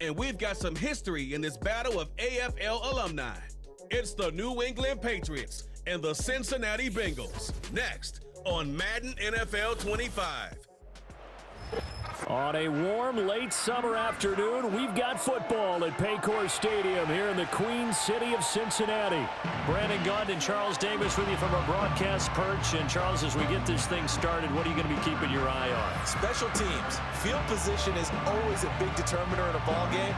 And we've got some history in this battle of AFL alumni. It's the New England Patriots and the Cincinnati Bengals. Next on Madden NFL 25. On a warm, late summer afternoon, we've got football at Paycor Stadium here in the Queen City of Cincinnati. Brandon Gaunt and Charles Davis with you from our broadcast perch. And Charles, as we get this thing started, what are you going to be keeping your eye on? Special teams. Field position is always a big determiner in a ball game.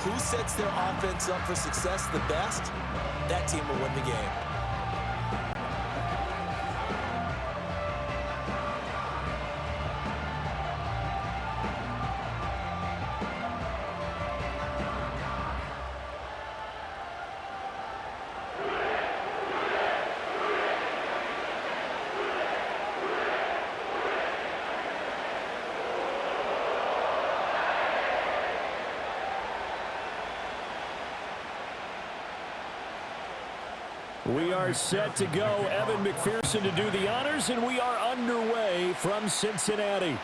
Who sets their offense up for success the best, that team will win the game. We are set to go. Evan McPherson to do the honors, and we are underway from Cincinnati.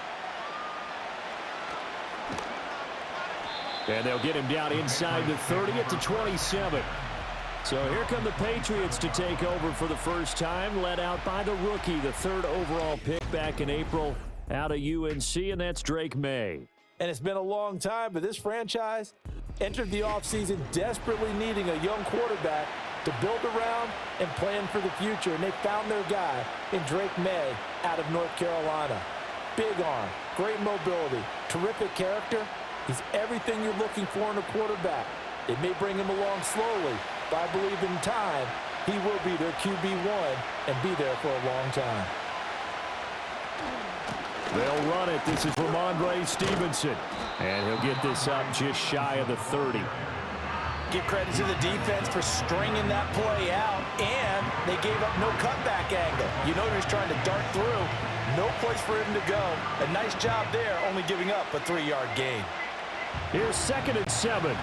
And they'll get him down inside the 30 at the 27. So here come the Patriots to take over for the first time, led out by the rookie, the third overall pick back in April out of UNC, and that's Drake May. And it's been a long time, but this franchise entered the offseason desperately needing a young quarterback to build around and plan for the future, and they found their guy in Drake May out of North Carolina. Big arm, great mobility, terrific character. He's everything you're looking for in a quarterback. It may bring him along slowly, but I believe in time he will be their QB1 and be there for a long time. They'll run it. This is Ramondre Stevenson, and he'll get this up just shy of the 30. Give credit to the defense for stringing that play out, and they gave up no cutback angle. You know he was trying to dart through. No place for him to go. A nice job there, only giving up a 3-yard gain. Here's 2nd and 7.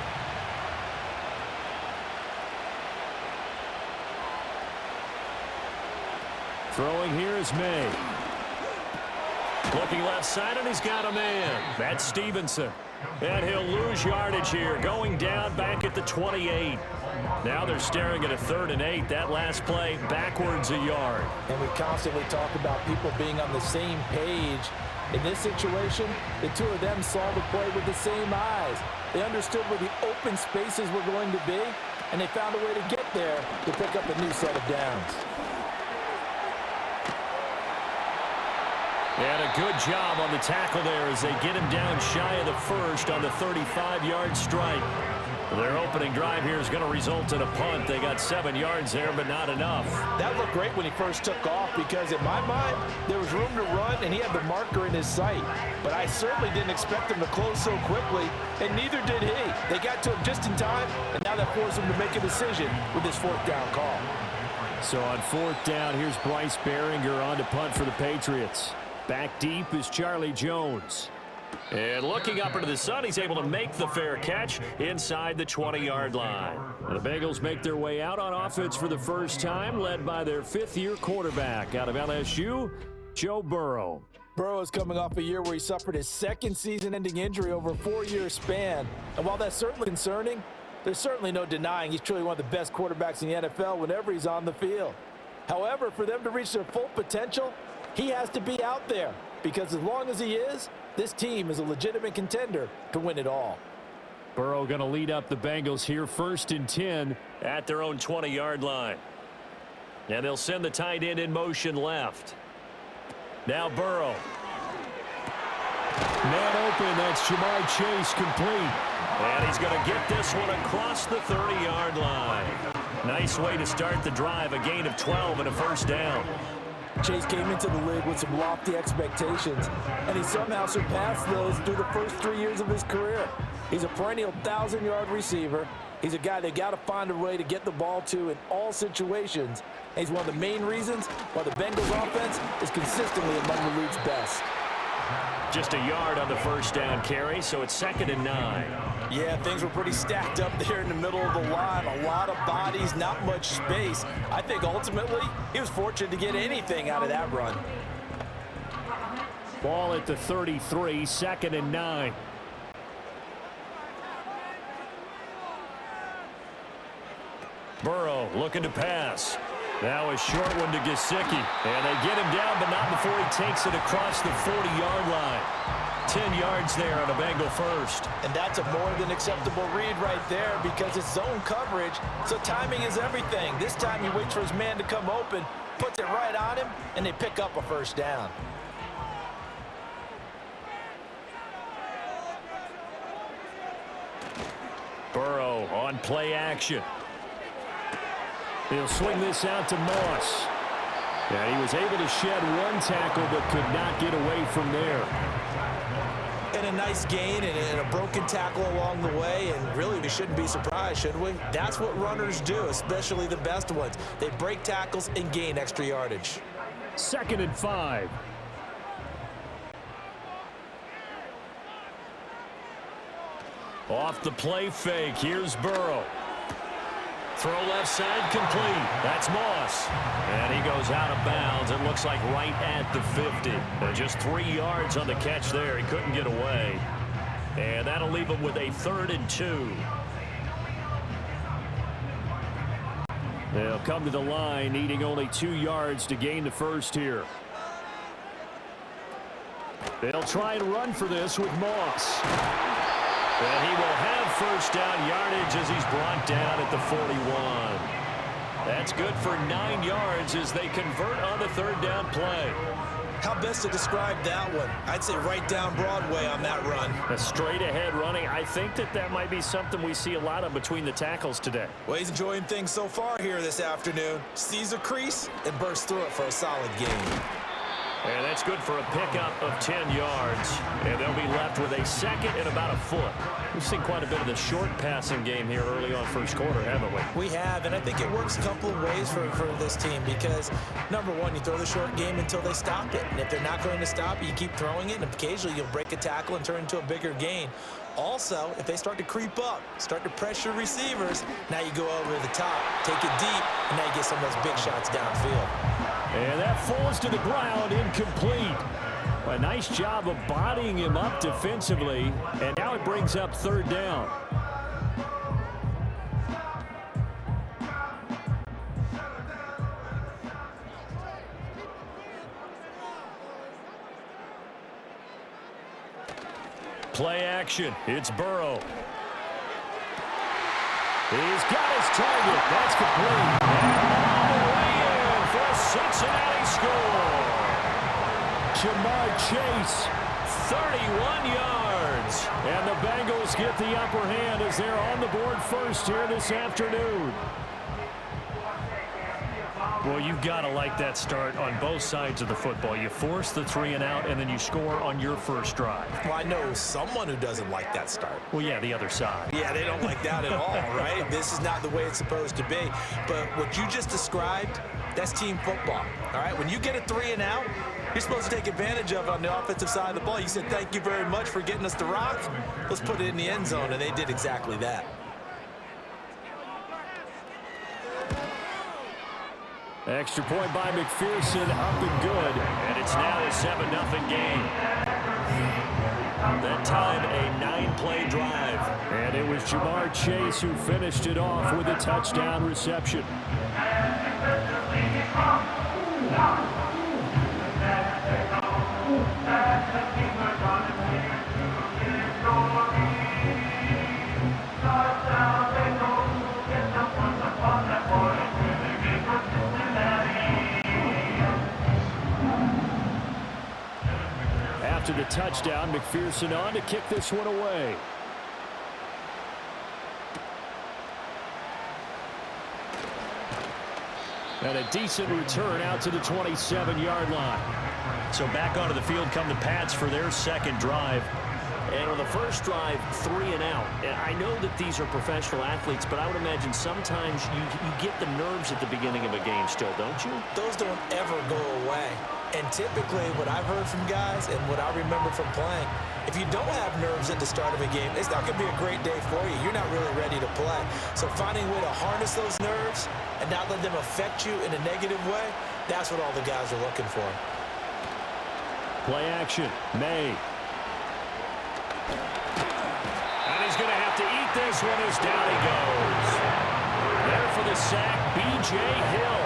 Throwing here is May. Looking left side, and he's got a man. That's Stevenson. And he'll lose yardage here, going down back at the 28. Now they're staring at a 3rd and 8. That last play, backwards a yard. And we constantly talk about people being on the same page. In this situation, the two of them saw the play with the same eyes. They understood where the open spaces were going to be, and they found a way to get there to pick up a new set of downs. And a good job on the tackle there as they get him down shy of the 1st on the 35-yard strike. Their opening drive here is going to result in a punt. They got 7 yards there, but not enough. That looked great when he first took off because, in my mind, there was room to run, and he had the marker in his sight. But I certainly didn't expect him to close so quickly, and neither did he. They got to him just in time, and now that forced him to make a decision with his 4th down call. So on 4th down, here's Bryce Behringer on to punt for the Patriots. Back deep is Charlie Jones. And looking up into the sun, he's able to make the fair catch inside the 20-yard line. The Bengals make their way out on offense for the first time, led by their 5th-year quarterback out of LSU, Joe Burrow. Burrow is coming off a year where he suffered his 2nd season-ending injury over a 4-year span. And while that's certainly concerning, there's certainly no denying he's truly one of the best quarterbacks in the NFL whenever he's on the field. However, for them to reach their full potential, he has to be out there, because as long as he is, this team is a legitimate contender to win it all. Burrow going to lead up the Bengals here, 1st and 10 at their own 20-yard line. And they'll send the tight end in motion left. Now Burrow. Man open, that's Jamar Chase complete. And he's going to get this one across the 30-yard line. Nice way to start the drive, a gain of 12 and a 1st down. Chase came into the league with some lofty expectations, and he somehow surpassed those through the first 3 years of his career. He's a perennial 1,000-yard receiver. He's a guy they got to find a way to get the ball to in all situations. And he's one of the main reasons why the Bengals offense is consistently among the league's best. Just a yard on the 1st down carry, so it's 2nd and 9. Yeah, things were pretty stacked up there in the middle of the line. A lot of bodies, not much space. I think ultimately he was fortunate to get anything out of that run. Ball at the 33, 2nd and 9. Burrow looking to pass. Now a short one to Gesicki. And they get him down, but not before he takes it across the 40-yard line. 10 yards there on a Bengal first. And that's a more than acceptable read right there because it's zone coverage, so timing is everything. This time he waits for his man to come open, puts it right on him, and they pick up a first down. Burrow on play action. He'll swing this out to Moss. And he was able to shed one tackle but could not get away from there. And a nice gain and a broken tackle along the way, and really we shouldn't be surprised, should we? That's what runners do, especially the best ones. They break tackles and gain extra yardage. 2nd and 5. Off the play fake, here's Burrow. Throw left side complete. That's Moss. And he goes out of bounds. It looks like right at the 50. Just 3 yards on the catch there. He couldn't get away. And that'll leave him with a 3rd and 2. They'll come to the line, needing only 2 yards to gain the first here. They'll try and run for this with Moss. And he will have first down yardage as he's brought down at the 41. That's good for 9 yards as they convert on the 3rd down play. How best to describe that one? I'd say right down Broadway on that run. A straight ahead running. I think that might be something we see a lot of between the tackles today. Well, he's enjoying things so far here this afternoon. Sees a crease and bursts through it for a solid gain. And that's good for a pickup of 10 yards. And they'll be left with a 2nd and about a foot. We've seen quite a bit of the short passing game here early on first quarter, haven't we? We have, and I think it works a couple of ways for this team because, number one, you throw the short game until they stop it. And if they're not going to stop it, you keep throwing it, and occasionally you'll break a tackle and turn it into a bigger gain. Also, if they start to creep up, start to pressure receivers, now you go over the top, take it deep, and now you get some of those big shots downfield. And that falls to the ground, incomplete. A nice job of bodying him up defensively, and now it brings up 3rd down. Play action. It's Burrow. He's got his target. That's complete. And all the way in for a Cincinnati score. Jamar Chase, 31 yards. And the Bengals get the upper hand as they're on the board first here this afternoon. Well, you've got to like that start on both sides of the football. You force the 3 and out, and then you score on your first drive. Well, I know someone who doesn't like that start. Well, yeah, the other side. Yeah, they don't like that at all, right? This is not the way it's supposed to be. But what you just described, that's team football, all right? When you get a 3 and out, you're supposed to take advantage of it on the offensive side of the ball. You said, thank you very much for getting us the rock. Let's put it in the end zone, and they did exactly that. Extra point by McPherson, up and good. And it's now a 7-0 game. That time, a 9-play drive. And it was Jamar Chase who finished it off with a touchdown reception. After the touchdown, McPherson on to kick this one away. And a decent return out to the 27-yard line. So back onto the field come the Pats for their 2nd drive. And on the first drive, 3 and out. And I know that these are professional athletes, but I would imagine sometimes you get the nerves at the beginning of a game still, don't you? Those don't ever go away. And typically what I've heard from guys and what I remember from playing, if you don't have nerves at the start of a game, it's not going to be a great day for you. You're not really ready to play. So finding a way to harness those nerves and not let them affect you in a negative way, that's what all the guys are looking for. Play action. May. And he's going to have to eat this one as down he goes. There for the sack, B.J. Hill.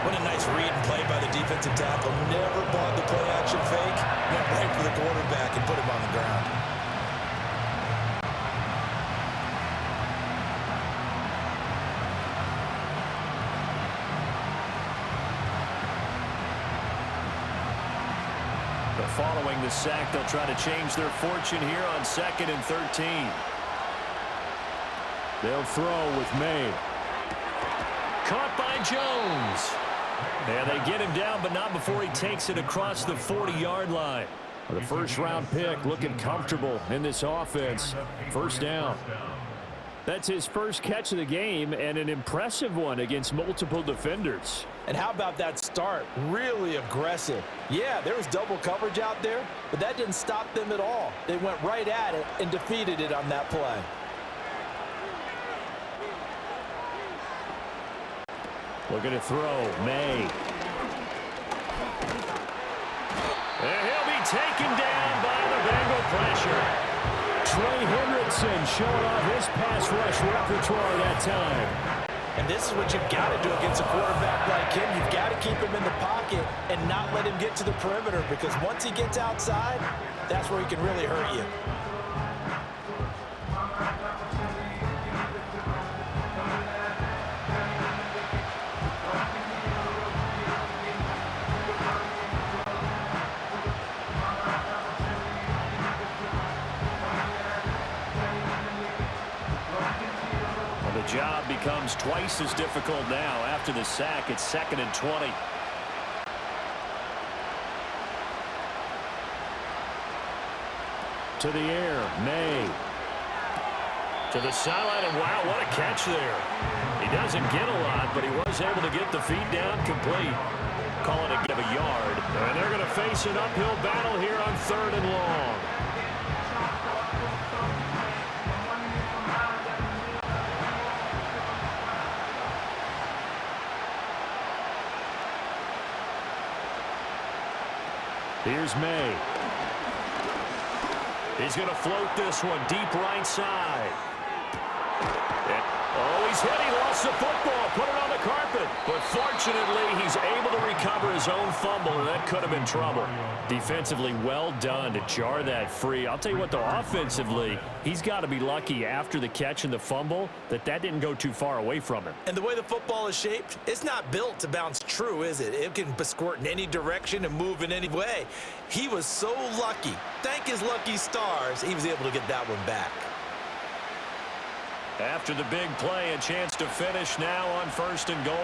What a nice read and play by the defensive tackle. Never bought the play-action fake. Went right for the quarterback and put him on the ground. But following the sack, they'll try to change their fortune here on 2nd and 13. They'll throw with May. Caught by Jones. And they get him down, but not before he takes it across the 40-yard line. The first-round pick looking comfortable in this offense. First down. That's his first catch of the game, and an impressive one against multiple defenders. And how about that start? Really aggressive. Yeah, there was double coverage out there, but that didn't stop them at all. They went right at it and defeated it on that play. Looking to throw, May. And he'll be taken down by the Bengal pressure. Trey Hendrickson showing off his pass rush repertoire that time. And this is what you've got to do against a quarterback like him. You've got to keep him in the pocket and not let him get to the perimeter, because once he gets outside, that's where he can really hurt you. The job becomes twice as difficult now after the sack. It's 2nd and 20. To the air, May. To the sideline, and wow, what a catch there. He doesn't get a lot, but he was able to get the feet down complete. Call it a give a yard. And they're going to face an uphill battle here on 3rd and long. Here's May. He's going to float this one deep right side. Oh, he's hit. He lost the football. Put it on the carpet. But fortunately, he's able to recover his own fumble, and that could have been trouble. Defensively, well done to jar that free. I'll tell you what, though, offensively, he's got to be lucky after the catch and the fumble that didn't go too far away from him. And the way the football is shaped, it's not built to bounce true, is it? It can squirt in any direction and move in any way. He was so lucky. Thank his lucky stars, he was able to get that one back. After the big play, a chance to finish now on 1st and goal.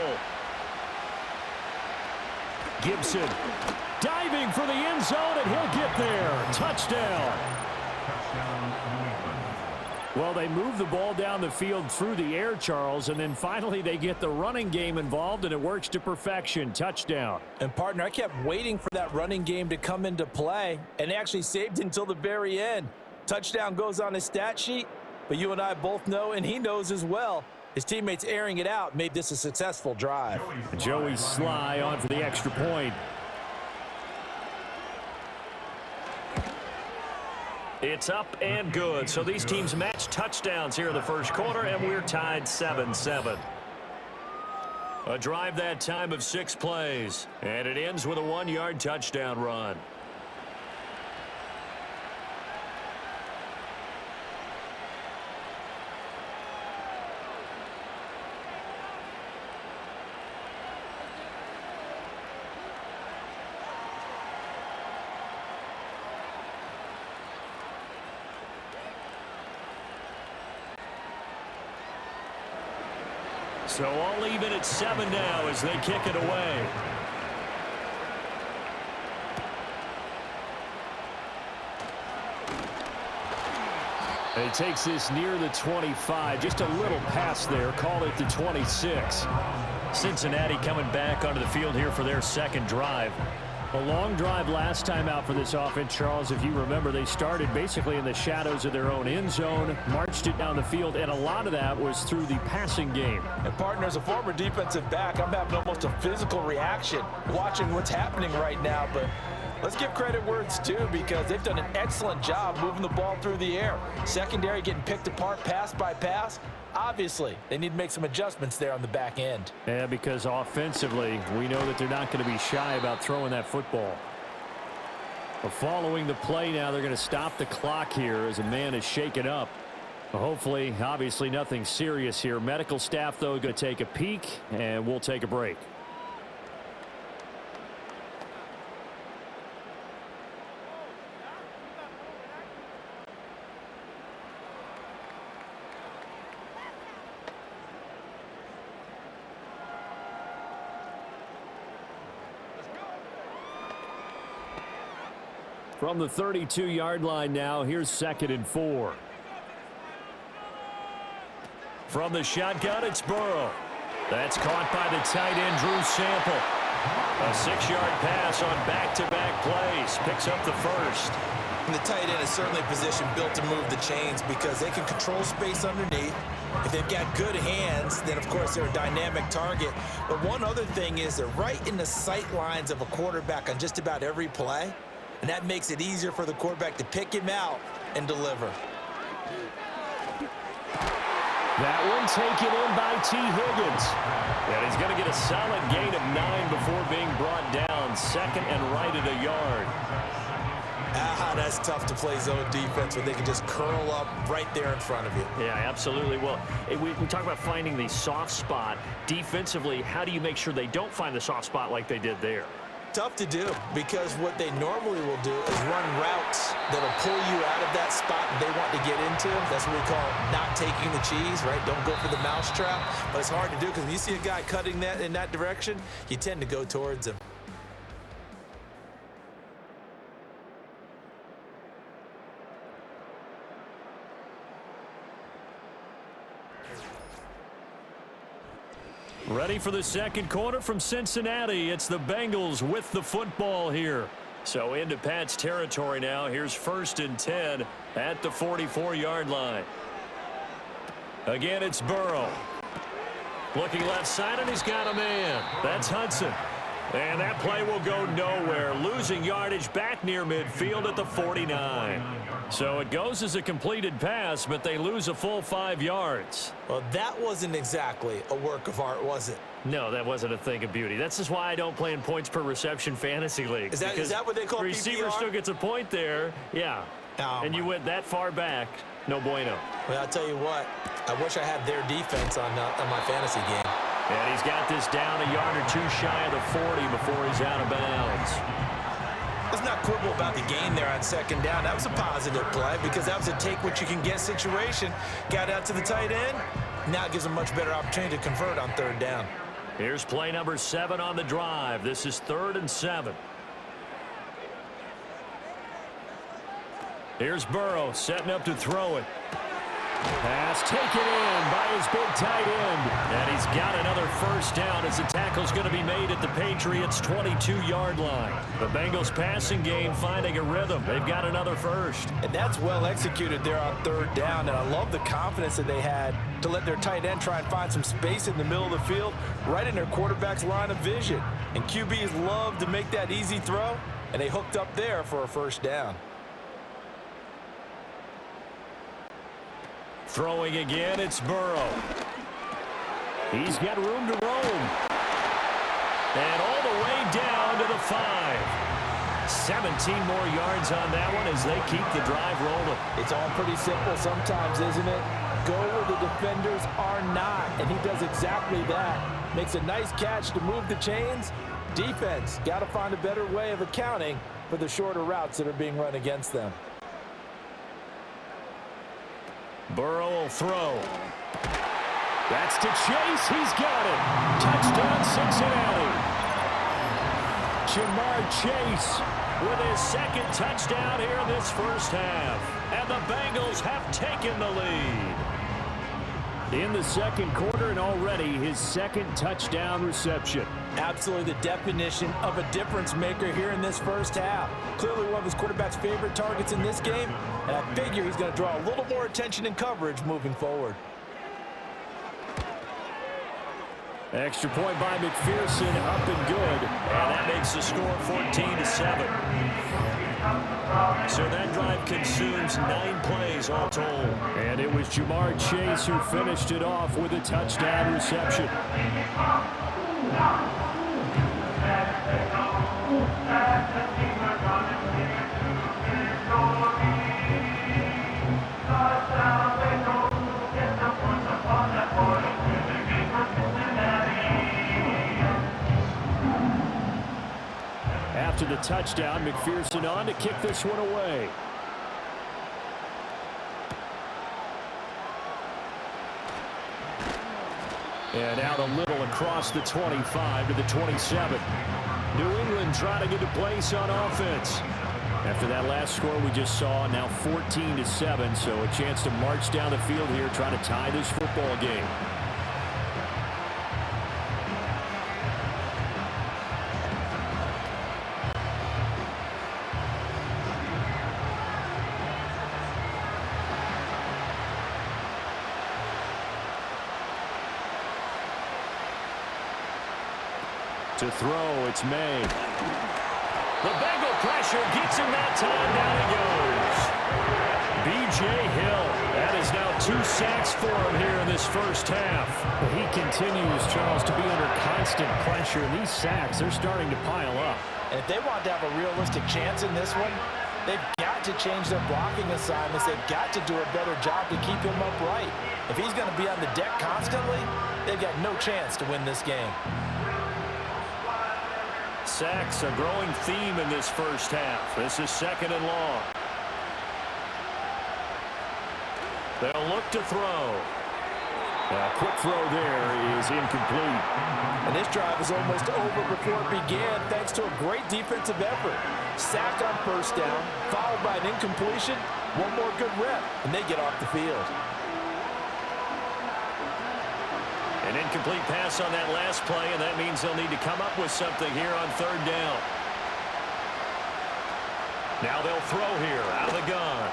Gibson diving for the end zone, and he'll get there. Touchdown. Well, they move the ball down the field through the air, Charles, and then finally they get the running game involved, and it works to perfection. Touchdown. And, partner, I kept waiting for that running game to come into play, and they actually saved it until the very end. Touchdown goes on his stat sheet, but you and I both know, and he knows as well, his teammates airing it out made this a successful drive. Joey Sly on for the extra point. It's up and good. So these teams match touchdowns here in the first quarter, and we're tied 7-7. A drive that time of 6 plays, and it ends with a 1-yard touchdown run. So all even at 7 now as they kick it away. He takes this near the 25. Just a little pass there. Call it the 26. Cincinnati coming back onto the field here for their second drive. A long drive last time out for this offense, Charles. If you remember, they started basically in the shadows of their own end zone, marched it down the field, and a lot of that was through the passing game. And, partner, as a former defensive back, I'm having almost a physical reaction watching what's happening right now. But Let's give credit where it's due because they've done an excellent job moving the ball through the air. Secondary getting picked apart pass by pass. Obviously, they need to make some adjustments there on the back end. Yeah, because offensively, we know that they're not going to be shy about throwing that football. But following the play now, they're going to stop the clock here as a man is shaken up. Hopefully, obviously nothing serious here. Medical staff, though, going to take a peek, and we'll take a break. From the 32-yard line now, here's 2nd and 4. From the shotgun, it's Burrow. That's caught by the tight end, Drew Sample. A 6-yard pass on back-to-back plays. Picks up the first. And the tight end is certainly a position built to move the chains because they can control space underneath. If they've got good hands, then, of course, they're a dynamic target. But one other thing is they're right in the sight lines of a quarterback on just about every play. And that makes it easier for the quarterback to pick him out and deliver. That one taken in by T. Higgins. And he's going to get a solid gain of 9 before being brought down. 2nd and right at a yard. That's tough to play zone defense when they can just curl up right there in front of you. Yeah, absolutely. Well, we talk about finding the soft spot. Defensively, how do you make sure they don't find the soft spot like they did there? Tough to do because what they normally will do is run routes that'll pull you out of that spot they want to get into. That's what we call not taking the cheese, right? Don't go for the mousetrap. But it's hard to do because when you see a guy cutting that in that direction, you tend to go towards him. Ready for the second quarter from Cincinnati. It's the Bengals with the football here. So into Pat's territory now. Here's 1st and 10 at the 44-yard line. Again, it's Burrow. Looking left side, and he's got a man. That's Hudson. And that play will go nowhere. Losing yardage back near midfield at the 49. So it goes as a completed pass, but they lose a full 5 yards. Well, that wasn't exactly a work of art, was it? No, that wasn't a thing of beauty. That's just why I don't play in points per reception fantasy league. Is that what they call the receiver PPR? still gets a point there. Yeah. Oh, and you went that far back. No bueno. Well, I'll tell you what. I wish I had their defense on my fantasy game. And he's got this down a yard or two shy of the 40 before he's out of bounds. Let's not quibble about the gain there on 2nd down. That was a positive play because that was a take-what-you-can-get situation. Got out to the tight end. Now it gives a much better opportunity to convert on 3rd down. Here's play number 7 on the drive. This is 3rd and 7. Here's Burrow setting up to throw it. Pass taken in by his big tight end. And he's got another 1st down as the tackle's going to be made at the Patriots' 22-yard line. The Bengals passing game finding a rhythm. They've got another 1st. And that's well executed there on 3rd down. And I love the confidence that they had to let their tight end try and find some space in the middle of the field, right in their quarterback's line of vision. And QBs love to make that easy throw, and they hooked up there for a 1st down. Throwing again, it's Burrow. He's got room to roam. And all the way down to the 5. 17 more yards on that one as they keep the drive rolling. It's all pretty simple sometimes, isn't it? Go where the defenders are not, and he does exactly that. Makes a nice catch to move the chains. Defense, got to find a better way of accounting for the shorter routes that are being run against them. Burrow will throw. That's to Chase. He's got it. Touchdown, Cincinnati. Jamar Chase with his 2nd touchdown here in this 1st half. And the Bengals have taken the lead. In the 2nd quarter, and already his 2nd touchdown reception. Absolutely the definition of a difference maker here in this 1st half. Clearly one of his quarterback's favorite targets in this game, and I figure he's going to draw a little more attention and coverage moving forward. Extra point by McPherson, up and good. And that makes the score 14-7. So that drive consumes 9 plays all told. And it was Jamar Chase who finished it off with a touchdown reception. After the touchdown, McPherson on to kick this one away. And out a little across the 25 to the 27. New England trying to get a place on offense. After that last score we just saw, now 14-7, so a chance to march down the field here, trying to tie this football game. To throw, it's May. The Bengal pressure gets him that time. Down he goes. B.J. Hill. That is now 2 sacks for him here in this first half. He continues, Charles, to be under constant pressure. And these sacks, they're starting to pile up. And if they want to have a realistic chance in this one, they've got to change their blocking assignments. They've got to do a better job to keep him upright. If he's going to be on the deck constantly, they've got no chance to win this game. Sacks, a growing theme in this first half. This is 2nd and long. They'll look to throw. A quick throw there is incomplete. And this drive is almost over before it began, thanks to a great defensive effort. Sack on first down, followed by an incompletion. One more good rep, and they get off the field. An incomplete pass on that last play, and that means they'll need to come up with something here on 3rd down. Now they'll throw here out of the gun.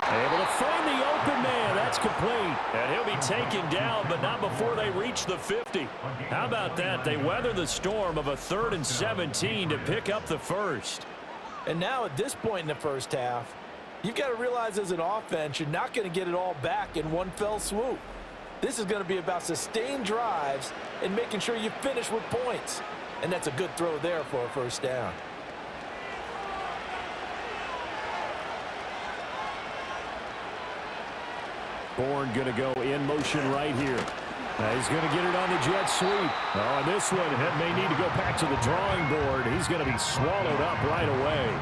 Able to find the open man. That's complete. And he'll be taken down, but not before they reach the 50. How about that? They weather the storm of a 3rd and 17 to pick up the first. And now at this point in the first half, you've got to realize as an offense, you're not going to get it all back in one fell swoop. This is going to be about sustained drives and making sure you finish with points. And that's a good throw there for a first down. Bourne going to go in motion right here. He's going to get it on the jet sweep. Oh, and this one may need to go back to the drawing board. He's going to be swallowed up right away.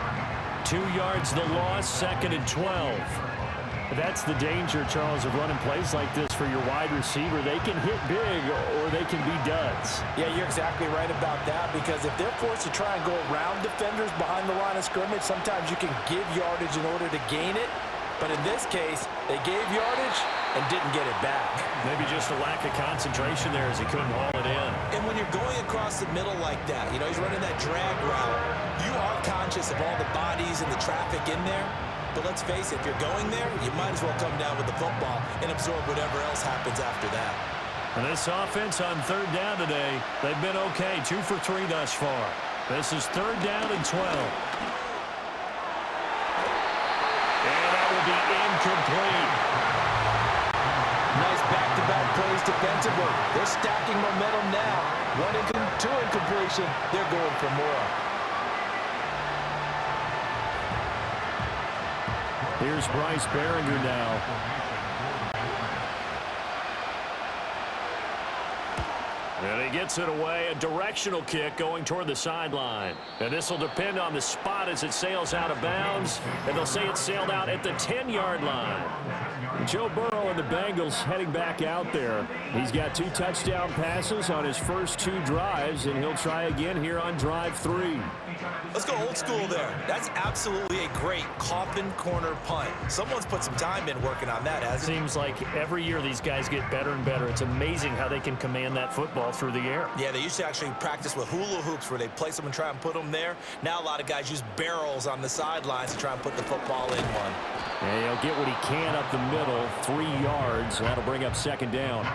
2 yards the loss, 2nd and 12. That's the danger, Charles, of running plays like this for your wide receiver. They can hit big or they can be duds. Yeah, you're exactly right about that, because if they're forced to try and go around defenders behind the line of scrimmage, sometimes you can give yardage in order to gain it. But in this case, they gave yardage and didn't get it back. Maybe just a lack of concentration there as he couldn't haul it in. And when you're going across the middle like that, you know, he's running that drag route, you are conscious of all the bodies and the traffic in there. But let's face it, if you're going there, you might as well come down with the football and absorb whatever else happens after that. And this offense on 3rd down today, they've been okay, 2 for 3 thus far. This is 3rd down and 12. And that will be incomplete. Nice back-to-back plays defensively. They're stacking momentum now. 2 incompletion. They're going for more. Here's Bryce Behringer now. And he gets it away. A directional kick going toward the sideline. And this will depend on the spot as it sails out of bounds. And they'll say it sailed out at the 10-yard line. Joe Burrow and the Bengals heading back out there. He's got 2 touchdown passes on his first 2 drives, and he'll try again here on drive 3. Let's go old school there. That's absolutely a great coffin corner punt. Someone's put some time in working on that, hasn't it? Seems like every year these guys get better and better. It's amazing how they can command that football through the air. Yeah, they used to actually practice with hula hoops where they place them and try and put them there. Now a lot of guys use barrels on the sidelines to try and put the football in one. And he'll get what he can up the middle, 3 yards. That'll bring up 2nd down.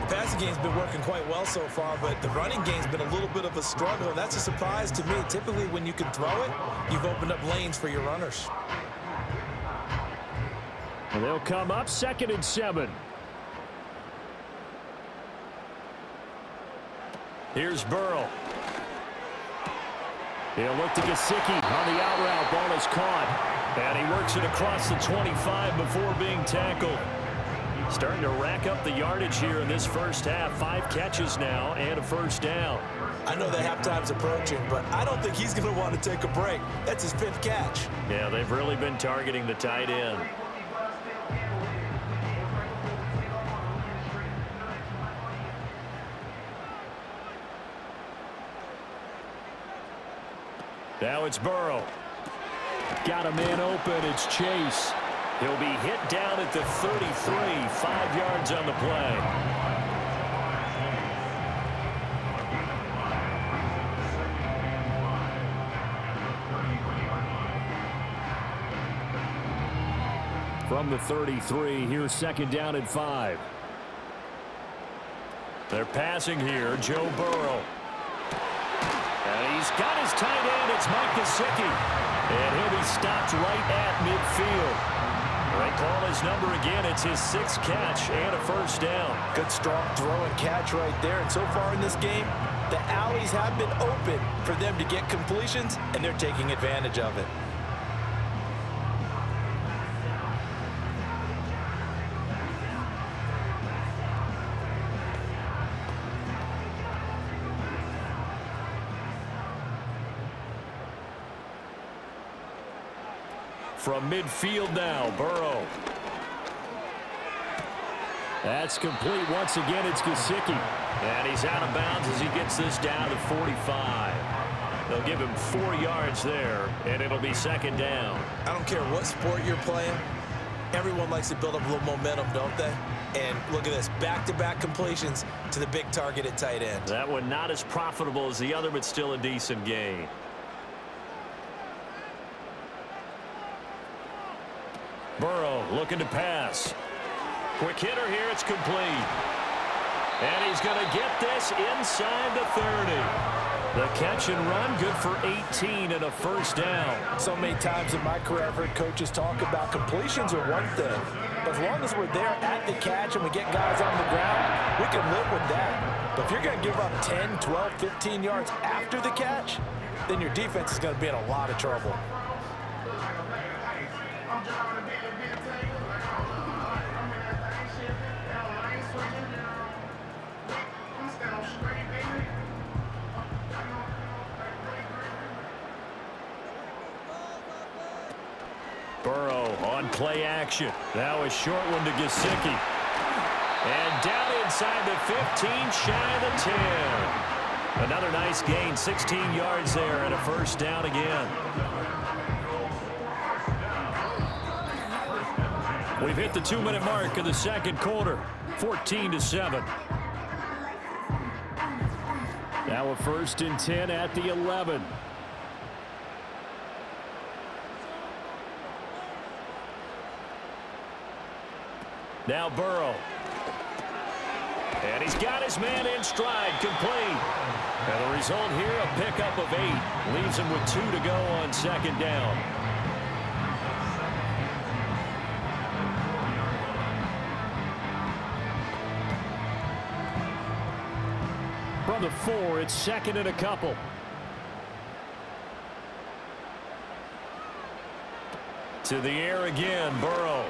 The passing game's been working quite well so far, but the running game's been a little bit of a struggle, and that's a surprise to me. Typically, when you can throw it, you've opened up lanes for your runners. And they'll come up 2nd and 7. Here's Burrow. He'll look to Gesicki on the out route. Ball is caught. And he works it across the 25 before being tackled. Starting to rack up the yardage here in this first half. 5 catches now and a first down. I know that halftime's approaching, but I don't think he's going to want to take a break. That's his 5th catch. Yeah, they've really been targeting the tight end. Now it's Burrow. Got a man open. It's Chase. He'll be hit down at the 33. 5 yards on the play. From the 33, here's 2nd down and 5. They're passing here. Joe Burrow. And he's got his tight end. It's Mike Gesicki. And he'll be stopped right at midfield. They call his number again. It's his 6th catch and a first down. Good strong throw and catch right there. And so far in this game, the alleys have been open for them to get completions, and they're taking advantage of it. From midfield now, Burrow. That's complete once again. It's Gesicki. And he's out of bounds as he gets this down to 45. They'll give him 4 yards there, and it'll be 2nd down. I don't care what sport you're playing. Everyone likes to build up a little momentum, don't they? And look at this, back-to-back completions to the big target at tight end. That one not as profitable as the other, but still a decent gain. Burrow looking to pass. Quick hitter here. It's complete. And he's going to get this inside the 30. The catch and run, good for 18 and a first down. So many times in my career, I've heard coaches talk about completions are one thing. But as long as we're there at the catch and we get guys on the ground, we can live with that. But if you're going to give up 10, 12, 15 yards after the catch, then your defense is going to be in a lot of trouble. Burrow on play action. Now a short one to Gesicki. And down inside the 15, shy of the 10. Another nice gain, 16 yards there and a first down again. We've hit the 2-minute mark of the second quarter, 14-7. Now a 1st and 10 at the 11. Now Burrow. And he's got his man in stride, complete. And the result here, a pickup of 8. Leaves him with 2 to go on 2nd down. From the 4, it's 2nd and a couple. To the air again, Burrow.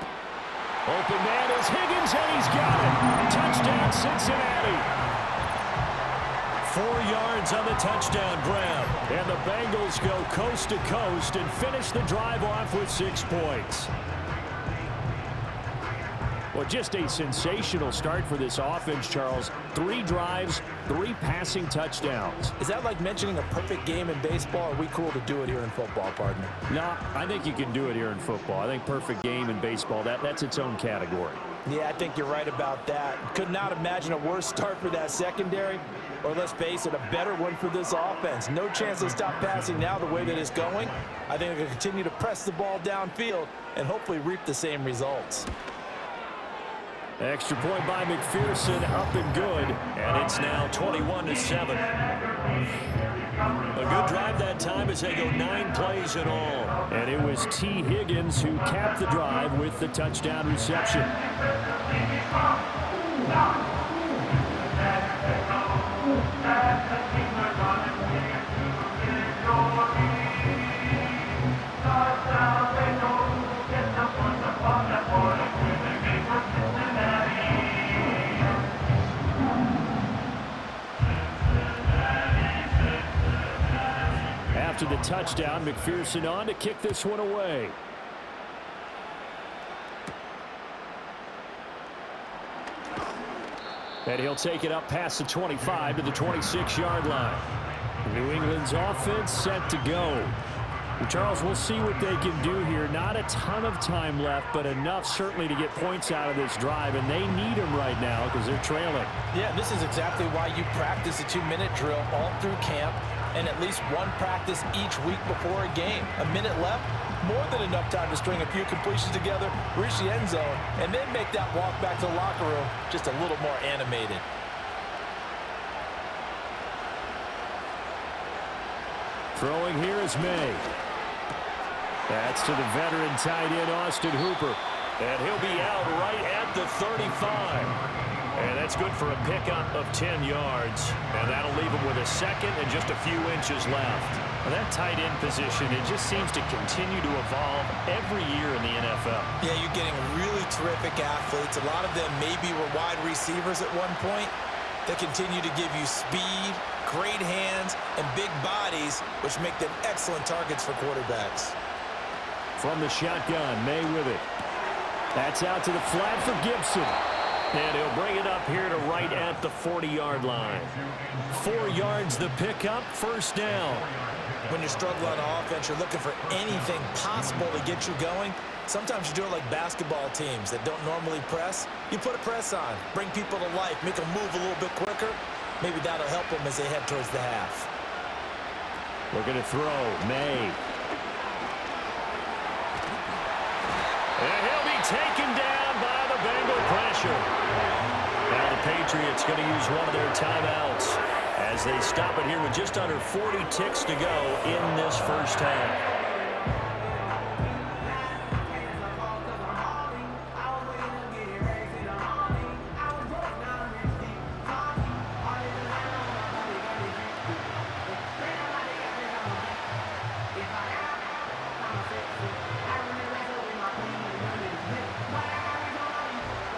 Open man is Higgins, and he's got it. Touchdown, Cincinnati. 4 yards on the touchdown grab. And the Bengals go coast to coast and finish the drive off with 6 points. Well, just a sensational start for this offense, Charles. 3 drives, 3 passing touchdowns. Is that like mentioning a perfect game in baseball? Or are we cool to do it here in football, partner? No, I think you can do it here in football. I think perfect game in baseball, that's its own category. Yeah, I think you're right about that. Could not imagine a worse start for that secondary, or let's face it, a better one for this offense. No chance they stop passing now the way that it's going. I think they're going to continue to press the ball downfield and hopefully reap the same results. Extra point by McPherson, up and good, and it's now 21-7. A good drive that time as they go 9 plays in all. And it was T. Higgins who capped the drive with the touchdown reception. After the touchdown, McPherson on to kick this one away. And he'll take it up past the 25 to the 26-yard line. New England's offense set to go. Charles, we'll see what they can do here. Not a ton of time left, but enough certainly to get points out of this drive, and they need them right now because they're trailing. Yeah, this is exactly why you practice a 2-minute drill all through camp and at least one practice each week before a game. A minute left, more than enough time to string a few completions together, reach the end zone, and then make that walk back to the locker room just a little more animated. Throwing here is May. That's to the veteran tight end, Austin Hooper. And he'll be out right at the 35. And that's good for a pickup of 10 yards. And that'll leave him with a second and just a few inches left. Well, that tight end position, it just seems to continue to evolve every year in the NFL. Yeah, you're getting really terrific athletes. A lot of them maybe were wide receivers at one point. They continue to give you speed, great hands, and big bodies, which make them excellent targets for quarterbacks. From the shotgun, May with it. That's out to the flat for Gibson. And he'll bring it up here to right at the 40-yard line. 4 yards the pickup, first down. When you're struggling on offense, you're looking for anything possible to get you going. Sometimes you do it like basketball teams that don't normally press. You put a press on, bring people to life, make them move a little bit quicker. Maybe that'll help them as they head towards the half. Looking to throw, May. And he'll be taken down by the Bengal pressure. Now the Patriots going to use one of their timeouts as they stop it here with just under 40 ticks to go in this first half.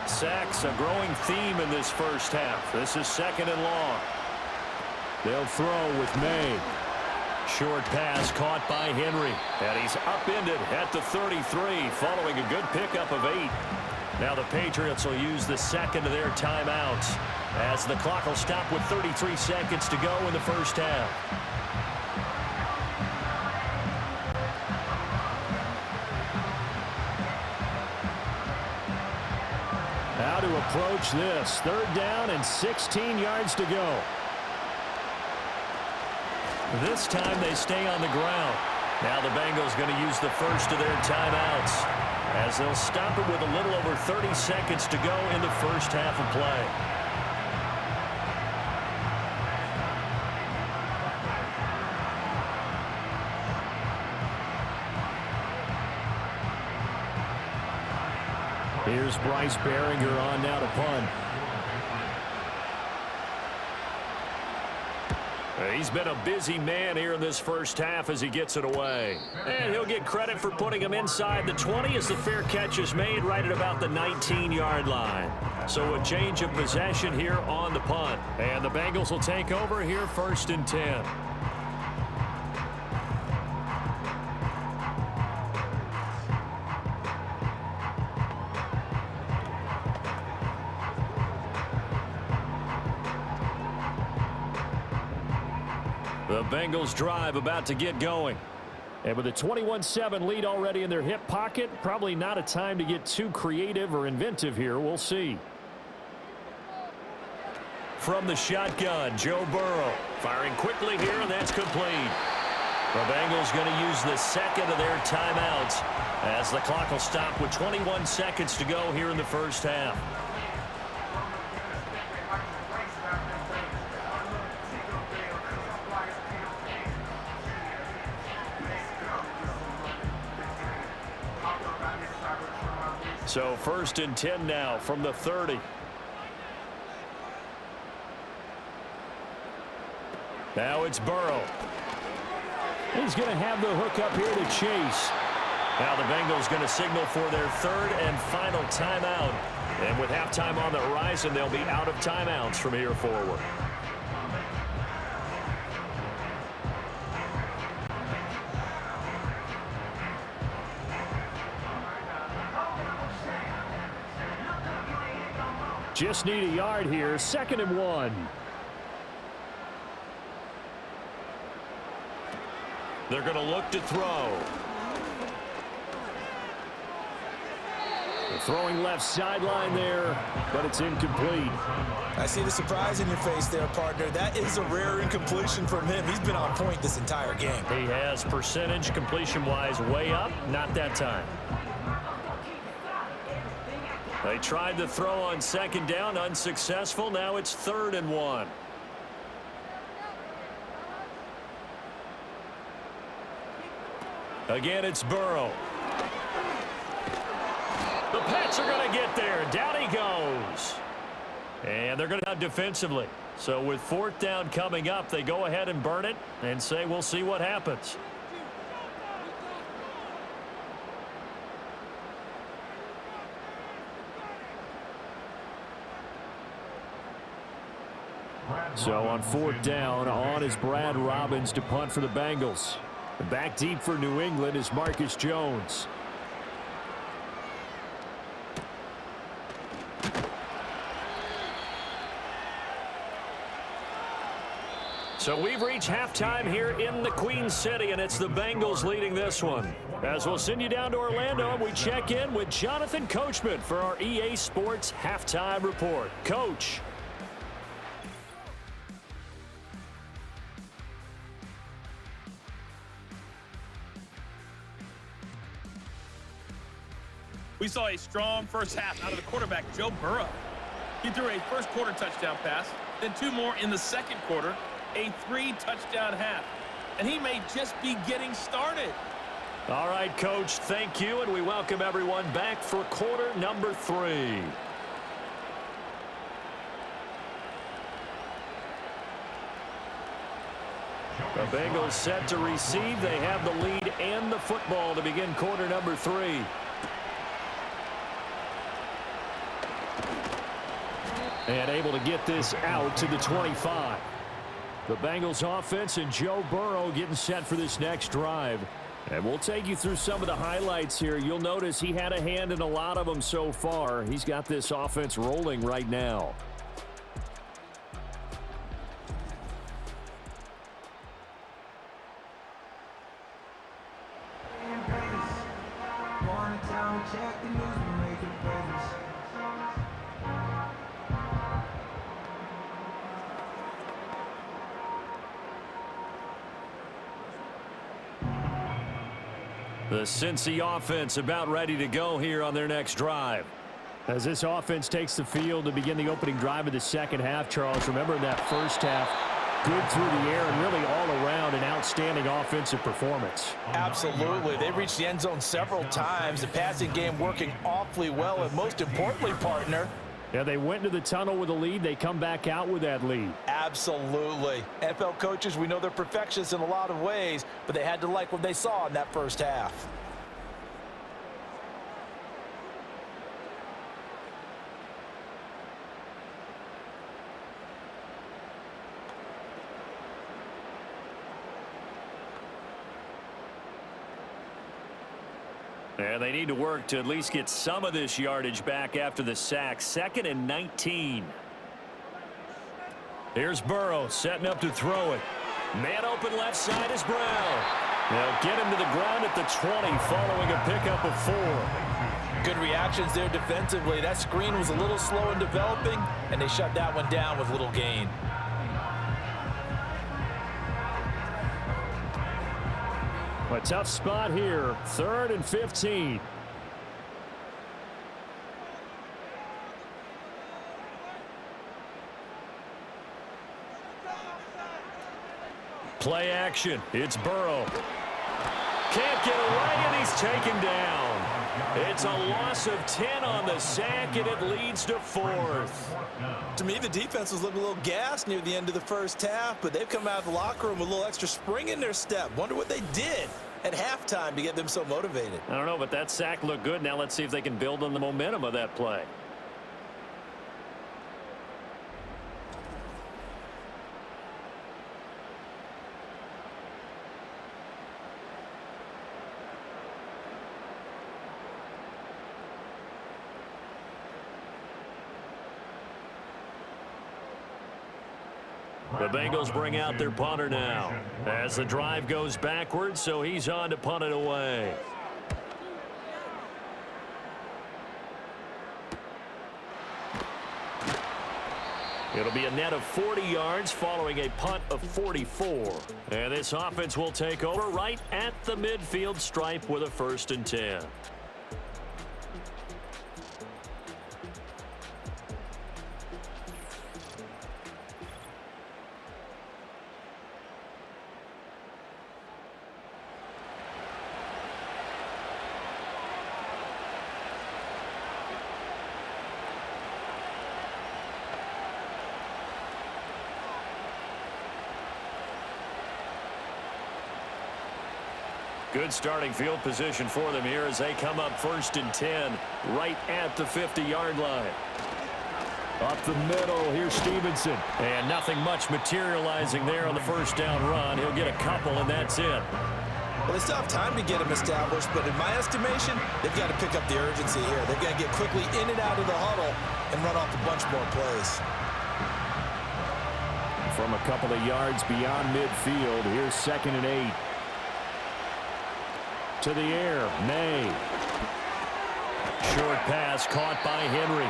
Sacks, a growing theme in this first half. This is second and long. They'll throw with May. Short pass caught by Henry. And he's upended at the 33 following a good pickup of 8. Now the Patriots will use the second of their timeouts as the clock will stop with 33 seconds to go in the first half. How to approach this. Third down and 16 yards to go. This time they stay on the ground. Now the Bengals going to use the first of their timeouts as they'll stop it with a little over 30 seconds to go in the first half of play. Here's Bryce Behringer on now to punt. He's been a busy man here in this first half as he gets it away. And he'll get credit for putting him inside the 20 as the fair catch is made right at about the 19-yard line. So a change of possession here on the punt. And the Bengals will take over here first and 10. The Bengals drive about to get going. And with a 21-7 lead already in their hip pocket, probably not a time to get too creative or inventive here. We'll see. From the shotgun, Joe Burrow firing quickly here, and that's complete. The Bengals going to use the second of their timeouts as the clock will stop with 21 seconds to go here in the first half. So 1st and 10 now from the 30. Now it's Burrow. He's going to have the hook up here to Chase. Now the Bengals going to signal for their 3rd and final timeout. And with halftime on the horizon, they'll be out of timeouts from here forward. Just need a yard here. 2nd and 1. They're going to look to throw. Throwing left sideline there, but it's incomplete. I see the surprise in your face there, partner. That is a rare incompletion from him. He's been on point this entire game. He has percentage completion-wise way up, not that time. They tried the throw on 2nd down, unsuccessful. Now it's 3rd and 1. Again, it's Burrow. The Pats are going to get there. Down he goes. And they're going to have defensively. So with 4th down coming up, they go ahead and burn it and say we'll see what happens. So on 4th down, on is Brad Robbins to punt for the Bengals. Back deep for New England is Marcus Jones. So we've reached halftime here in the Queen City, and it's the Bengals leading this one. As we'll send you down to Orlando, and we check in with Jonathan Coachman for our EA Sports Halftime Report. Coach. We saw a strong first half out of the quarterback, Joe Burrow. He threw a first quarter touchdown pass, then 2 more in the 2nd quarter, a 3-touchdown half. And he may just be getting started. All right, Coach, thank you, and we welcome everyone back for quarter number 3. The Bengals set to receive. They have the lead and the football to begin quarter number 3. And able to get this out to the 25. The Bengals offense and Joe Burrow getting set for this next drive. And we'll take you through some of the highlights here. You'll notice he had a hand in a lot of them so far. He's got this offense rolling right now. The Cincy offense about ready to go here on their next drive. As this offense takes the field to begin the opening drive of the 2nd half, Charles, remember in that first half, good through the air and really all around an outstanding offensive performance. Absolutely. They reached the end zone several times. The passing game working awfully well, and most importantly, partner, yeah, they went into the tunnel with a lead. They come back out with that lead. Absolutely. NFL coaches, we know they're perfectionists in a lot of ways, but they had to like what they saw in that first half. And they need to work to at least get some of this yardage back after the sack. 2nd and 19. Here's Burrow setting up to throw it. Man open left side is Brown. They'll get him to the ground at the 20 following a pickup of 4. Good reactions there defensively. That screen was a little slow in developing, and they shut that one down with little gain. A tough spot here. 3rd and 15. Play action. It's Burrow. Can't get away, and he's taken down. It's a loss of 10 on the sack, and it leads to 4th. To me, the defense was looking a little gassed near the end of the first half, but they've come out of the locker room with a little extra spring in their step. Wonder what they did at halftime to get them so motivated. I don't know, but that sack looked good. Now let's see if they can build on the momentum of that play. The Bengals bring out their punter now as the drive goes backwards, so he's on to punt it away. It'll be a net of 40 yards following a punt of 44. And this offense will take over right at the midfield stripe with a 1st and 10. Good starting field position for them here as they come up 1st and 10 right at the 50-yard line. Up the middle, here's Stevenson. And nothing much materializing there on the 1st down run. He'll get a couple, and that's it. Well, they still have time to get them established, but in my estimation, they've got to pick up the urgency here. They've got to get quickly in and out of the huddle and run off a bunch more plays. From a couple of yards beyond midfield, here's 2nd and 8. To the air, May. Short pass caught by Henry.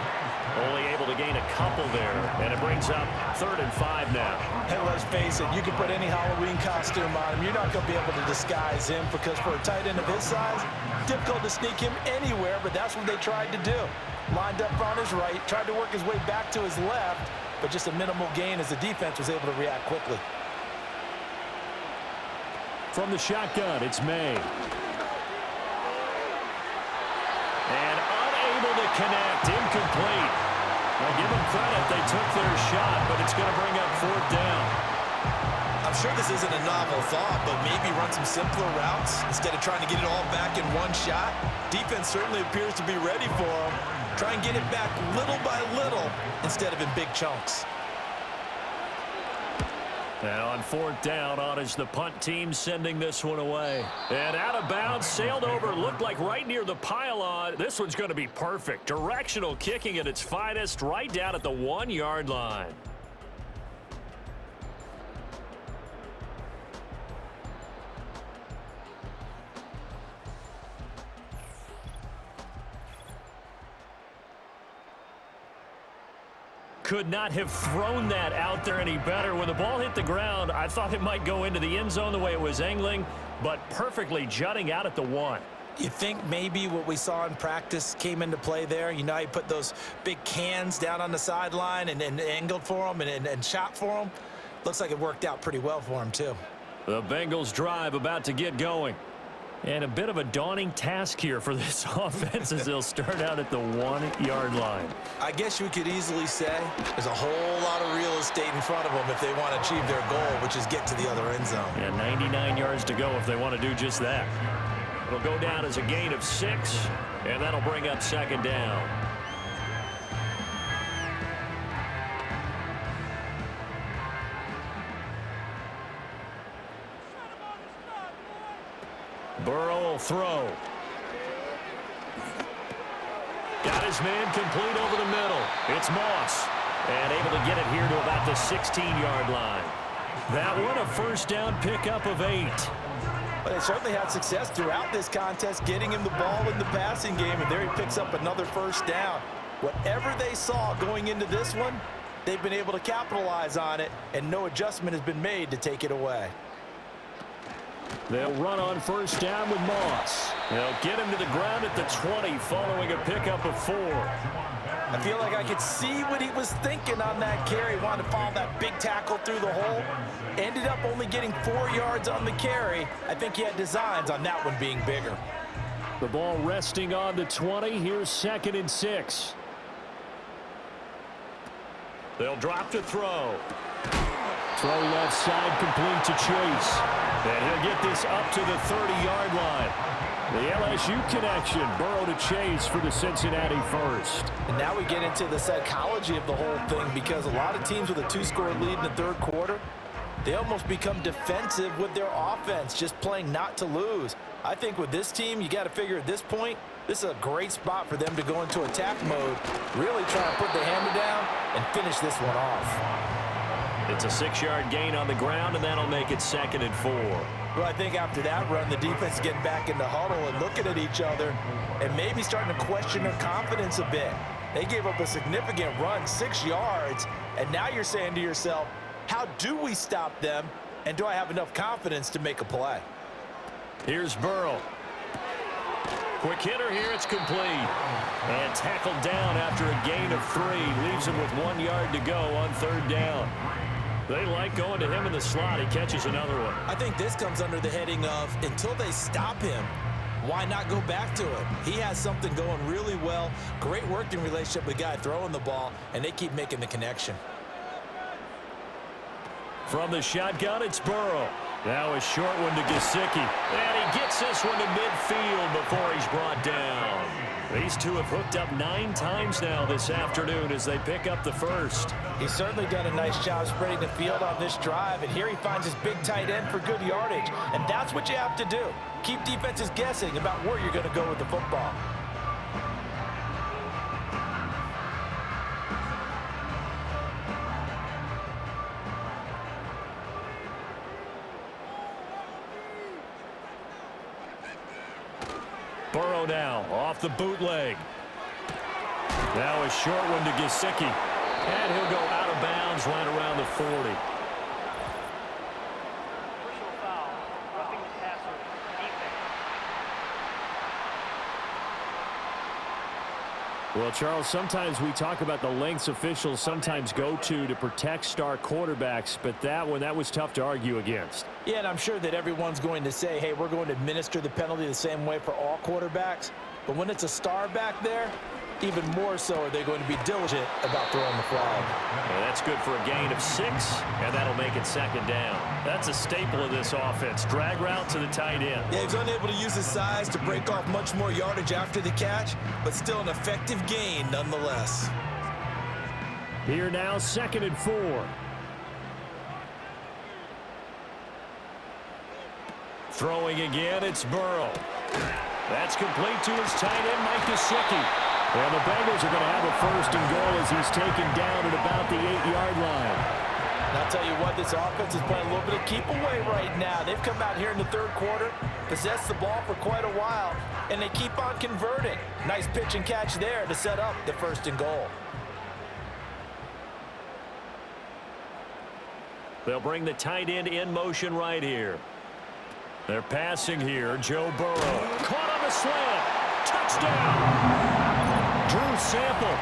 Only able to gain a couple there, and it brings up 3rd and 5 now. Hey, let's face it, you can put any Halloween costume on him. You're not going to be able to disguise him because for a tight end of his size, difficult to sneak him anywhere, but that's what they tried to do. Lined up on his right, tried to work his way back to his left, but just a minimal gain as the defense was able to react quickly. From the shotgun, it's May. And unable to connect, incomplete. Now give them credit, they took their shot, but it's going to bring up 4th down. I'm sure this isn't a novel thought, but maybe run some simpler routes instead of trying to get it all back in one shot. Defense certainly appears to be ready for them. Try and get it back little by little instead of in big chunks. And on 4th down, on is the punt team sending this one away. And out of bounds, sailed over, looked like right near the pylon. This one's going to be perfect. Directional kicking at its finest, right down at the 1-yard line. Could not have thrown that out there any better. When the ball hit the ground, I thought it might go into the end zone the way it was angling, but perfectly jutting out at the 1. You think maybe what we saw in practice came into play there? You know how you put those big cans down on the sideline and angled for them and shot for them? Looks like it worked out pretty well for him, too. The Bengals drive about to get going. And a bit of a daunting task here for this offense as they'll start out at the 1-yard line. I guess you could easily say there's a whole lot of real estate in front of them if they want to achieve their goal, which is get to the other end zone. Yeah, 99 yards to go if they want to do just that. It'll go down as a gain of 6, and that'll bring up 2nd down. Burrow will throw. Got his man complete over the middle. It's Moss. And able to get it here to about the 16-yard line. That one a 1st down pickup of 8. But they certainly had success throughout this contest, getting him the ball in the passing game, and there he picks up another 1st down. Whatever they saw going into this one, they've been able to capitalize on it, and no adjustment has been made to take it away. They'll run on 1st down with Moss. They'll get him to the ground at the 20 following a pickup of 4. I feel like I could see what he was thinking on that carry. Wanted to follow that big tackle through the hole. Ended up only getting 4 yards on the carry. I think he had designs on that one being bigger. The ball resting on the 20. Here's 2nd and 6. They'll drop to throw. Throw left side, complete to Chase. And he'll get this up to the 30-yard line. The LSU connection, Burrow to Chase for the Cincinnati first. And now we get into the psychology of the whole thing, because a lot of teams with a 2-score lead in the third quarter, they almost become defensive with their offense, just playing not to lose. I think with this team, you got to figure at this point, this is a great spot for them to go into attack mode, really try to put the hammer down and finish this one off. It's a 6-yard gain on the ground, and that'll make it 2nd and 4. Well, I think after that run, the defense is getting back in the huddle and looking at each other and maybe starting to question their confidence a bit. They gave up a significant run, 6 yards, and now you're saying to yourself, how do we stop them, and do I have enough confidence to make a play? Here's Burrow. Quick hitter here, it's complete. And tackled down after a gain of 3. Leaves him with 1 yard to go on 3rd down. They like going to him in the slot. He catches another one. I think this comes under the heading of, until they stop him, why not go back to it? He has something going really well. Great working relationship with the guy throwing the ball, and they keep making the connection. From the shotgun, it's Burrow. Now a short one to Gesicki. And he gets this one to midfield before he's brought down. These two have hooked up 9 times now this afternoon as they pick up the first. He's certainly done a nice job spreading the field on this drive, and here he finds his big tight end for good yardage. And that's what you have to do. Keep defenses guessing about where you're going to go with the football. Burrow now off the bootleg. Now a short one to Gesicki. And he'll go out of bounds right around the 40. Well, Charles, sometimes we talk about the lengths officials sometimes go to protect star quarterbacks, but that was tough to argue against. Yeah, and I'm sure that everyone's going to say, hey, we're going to administer the penalty the same way for all quarterbacks. But when it's a star back there, even more so are they going to be diligent about throwing the flag. Well, that's good for a gain of 6, and that'll make it 2nd down. That's a staple of this offense. Drag route to the tight end. Yeah, he's unable to use his size to break off much more yardage after the catch, but still an effective gain nonetheless. Here now, 2nd and 4. Throwing again, it's Burrow. That's complete to his tight end, Mike Gesicki. And the Bengals are going to have a 1st and goal as he's taken down at about the 8-yard line. And I'll tell you what, this offense is playing a little bit of keep away right now. They've come out here in the third quarter, possessed the ball for quite a while, and they keep on converting. Nice pitch and catch there to set up the 1st and goal. They'll bring the tight end in motion right here. They're passing here. Joe Burrow. Caught on the slant. Touchdown. Drew Sample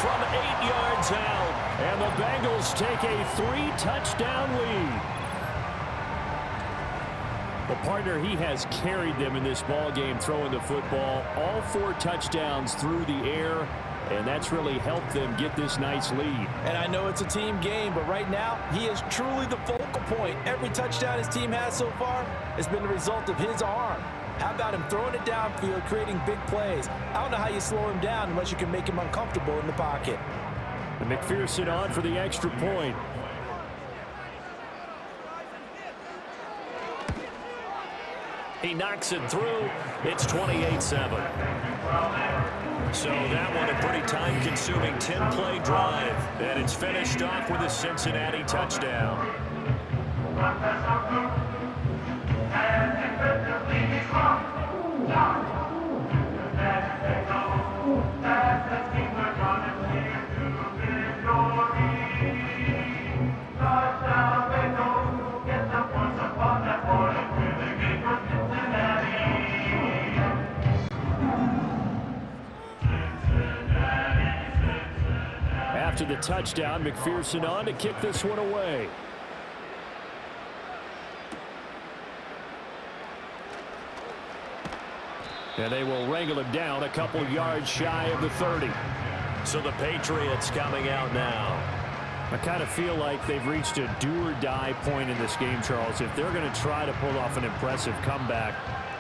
from 8 yards out. And the Bengals take a 3-touchdown lead. The partner, he has carried them in this ball game throwing the football. All 4 touchdowns through the air. And that's really helped them get this nice lead. And I know it's a team game, but right now, he is truly the focal point. Every touchdown his team has so far has been the result of his arm. How about him throwing it downfield, creating big plays? I don't know how you slow him down unless you can make him uncomfortable in the pocket. And McPherson on for the extra point. He knocks it through. It's 28-7. So that one a pretty time-consuming 10-play drive. And it's finished off with a Cincinnati touchdown. After the touchdown, McPherson on to kick this one away. And they will wrangle him down a couple yards shy of the 30. So the Patriots coming out now. I kind of feel like they've reached a do-or-die point in this game, Charles. If they're going to try to pull off an impressive comeback,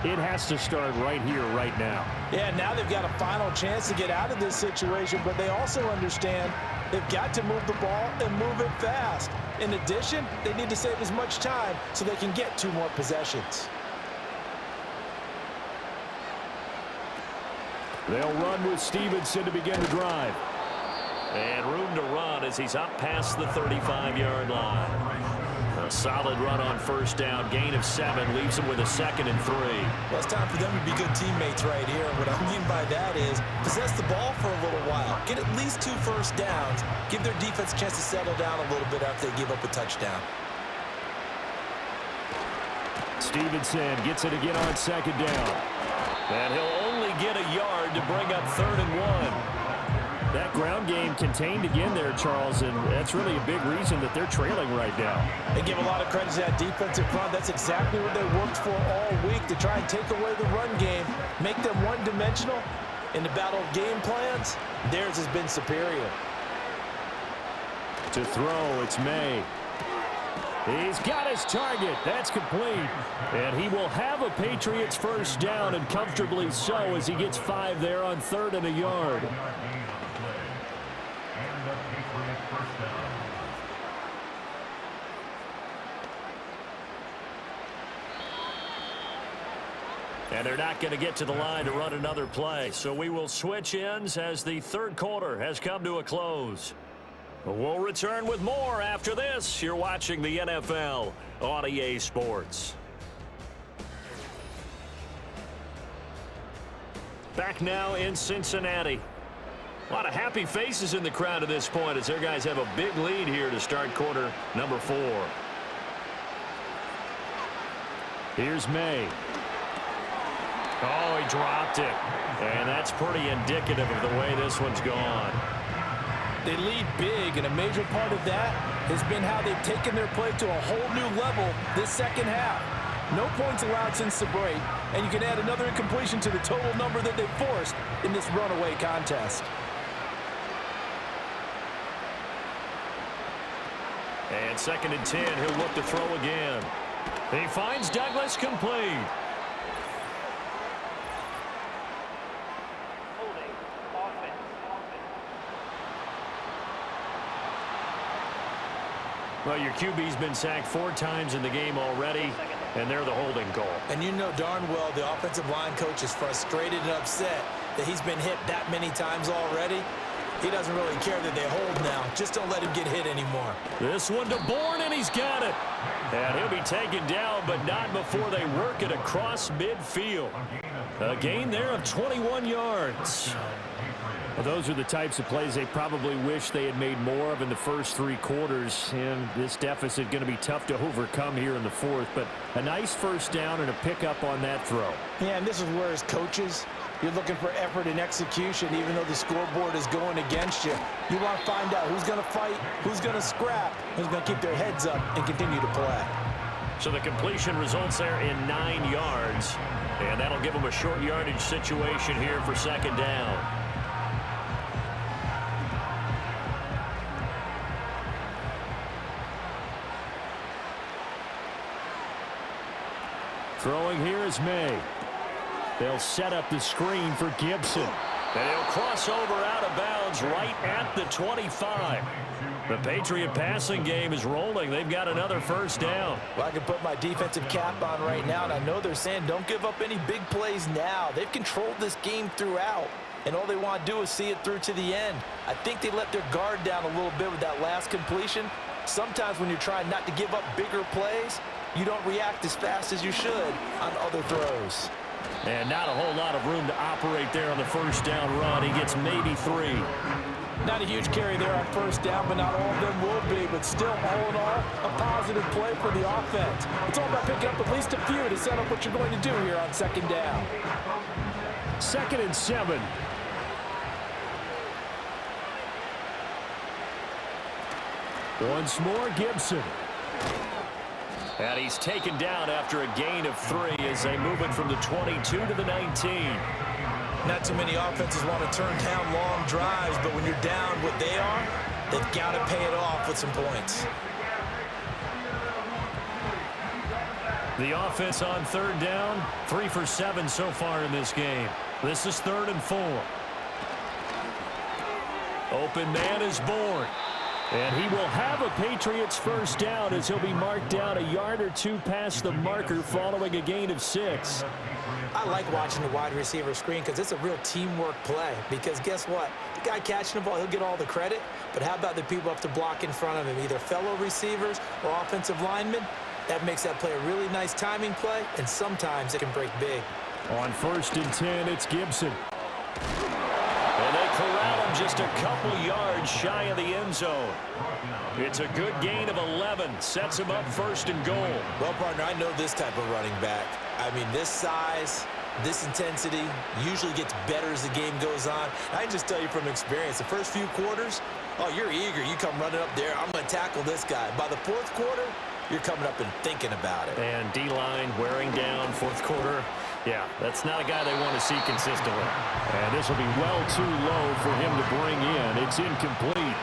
it has to start right here, right now. Yeah, now they've got a final chance to get out of this situation, but they also understand they've got to move the ball and move it fast. In addition, they need to save as much time so they can get 2 more possessions. They'll run with Stevenson to begin the drive. And room to run as he's up past the 35-yard line. A solid run on first down. Gain of 7 leaves him with a 2nd and 3. Well, it's time for them to be good teammates right here. What I mean by that is possess the ball for a little while. Get at least 2 first downs. Give their defense a chance to settle down a little bit after they give up a touchdown. Stevenson gets it again on 2nd down. And he'll only get a yard to bring up 3rd and 1. That ground game contained again there, Charles, and that's really a big reason that they're trailing right now. They give a lot of credit to that defensive front. That's exactly what they worked for all week, to try and take away the run game, make them one-dimensional. In the battle of game plans, theirs has been superior. To throw, it's May. He's got his target. That's complete. And he will have a Patriots first down, and comfortably so, as he gets 5 there on 3rd and a yard. And they're not going to get to the line to run another play. So we will switch ends as the 3rd quarter has come to a close. We'll return with more after this. You're watching the NFL on EA Sports. Back now in Cincinnati. A lot of happy faces in the crowd at this point as their guys have a big lead here to start quarter number 4. Here's May. Oh, he dropped it. And that's pretty indicative of the way this one's gone. They lead big, and a major part of that has been how they've taken their play to a whole new level this second half. No points allowed since the break, and you can add another incompletion to the total number that they've forced in this runaway contest. And 2nd and 10, he'll look to throw again. He finds Douglas complete. Well, your QB's been sacked 4 times in the game already, and they're the holding call. And you know darn well the offensive line coach is frustrated and upset that he's been hit that many times already. He doesn't really care that they hold now. Just don't let him get hit anymore. This one to Bourne, and he's got it. And he'll be taken down, but not before they work it across midfield. A gain there of 21 yards. Well, those are the types of plays they probably wish they had made more of in the first 3 quarters. And this deficit going to be tough to overcome here in the 4th. But a nice first down and a pickup on that throw. Yeah, and this is where, as coaches, you're looking for effort and execution, even though the scoreboard is going against you. You want to find out who's going to fight, who's going to scrap, who's going to keep their heads up and continue to play. So the completion results there in 9 yards. And that'll give them a short yardage situation here for 2nd down. Throwing here is May. They'll set up the screen for Gibson. And he'll cross over out of bounds right at the 25. The Patriot passing game is rolling. They've got another first down. Well, I can put my defensive cap on right now, and I know they're saying don't give up any big plays now. They've controlled this game throughout, and all they want to do is see it through to the end. I think they let their guard down a little bit with that last completion. Sometimes when you're trying not to give up bigger plays, you don't react as fast as you should on other throws. And not a whole lot of room to operate there on the first down run. He gets maybe 3. Not a huge carry there on first down, but not all of them will be. But still, all in all, a positive play for the offense. It's all about picking up at least a few to set up what you're going to do here on 2nd down. 2nd and 7. Once more, Gibson. And he's taken down after a gain of 3 as they move it from the 22 to the 19. Not too many offenses want to turn down long drives, but when you're down what they are, they've got to pay it off with some points. The offense on 3rd down, 3 for 7 so far in this game. This is 3rd and 4. Open man is born. And he will have a Patriots first down as he'll be marked down a yard or 2 past the marker following a gain of 6. I like watching the wide receiver screen because it's a real teamwork play. Because guess what? The guy catching the ball, he'll get all the credit. But how about the people up to block in front of him, either fellow receivers or offensive linemen? That makes that play a really nice timing play, and sometimes it can break big. On 1st and 10, it's Gibson. And they corral him just a couple yards shy of the end zone. It's a good gain of 11. Sets him up 1st and goal. Well, partner, I know this type of running back. I mean, this size, this intensity usually gets better as the game goes on. I can just tell you from experience, the first few quarters, oh, you're eager. You come running up there, I'm going to tackle this guy. By the 4th quarter, you're coming up and thinking about it. And D-line wearing down 4th quarter. Yeah, that's not a guy they want to see consistently. And this will be well too low for him to bring in. It's incomplete.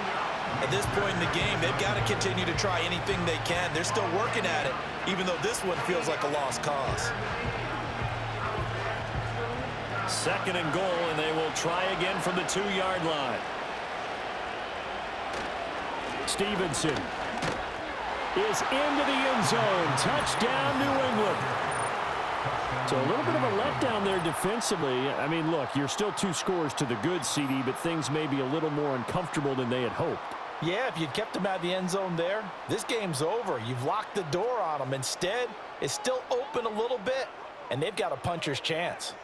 At this point in the game, they've got to continue to try anything they can. They're still working at it, even though this one feels like a lost cause. 2nd and goal, and they will try again from the 2-yard line. Stevenson is into the end zone. Touchdown, New England. So a little bit of a letdown there defensively. I mean, look, you're still 2 scores to the good, CD, but things may be a little more uncomfortable than they had hoped. Yeah, if you'd kept them out of the end zone there, this game's over. You've locked the door on them. Instead, it's still open a little bit, and they've got a puncher's chance.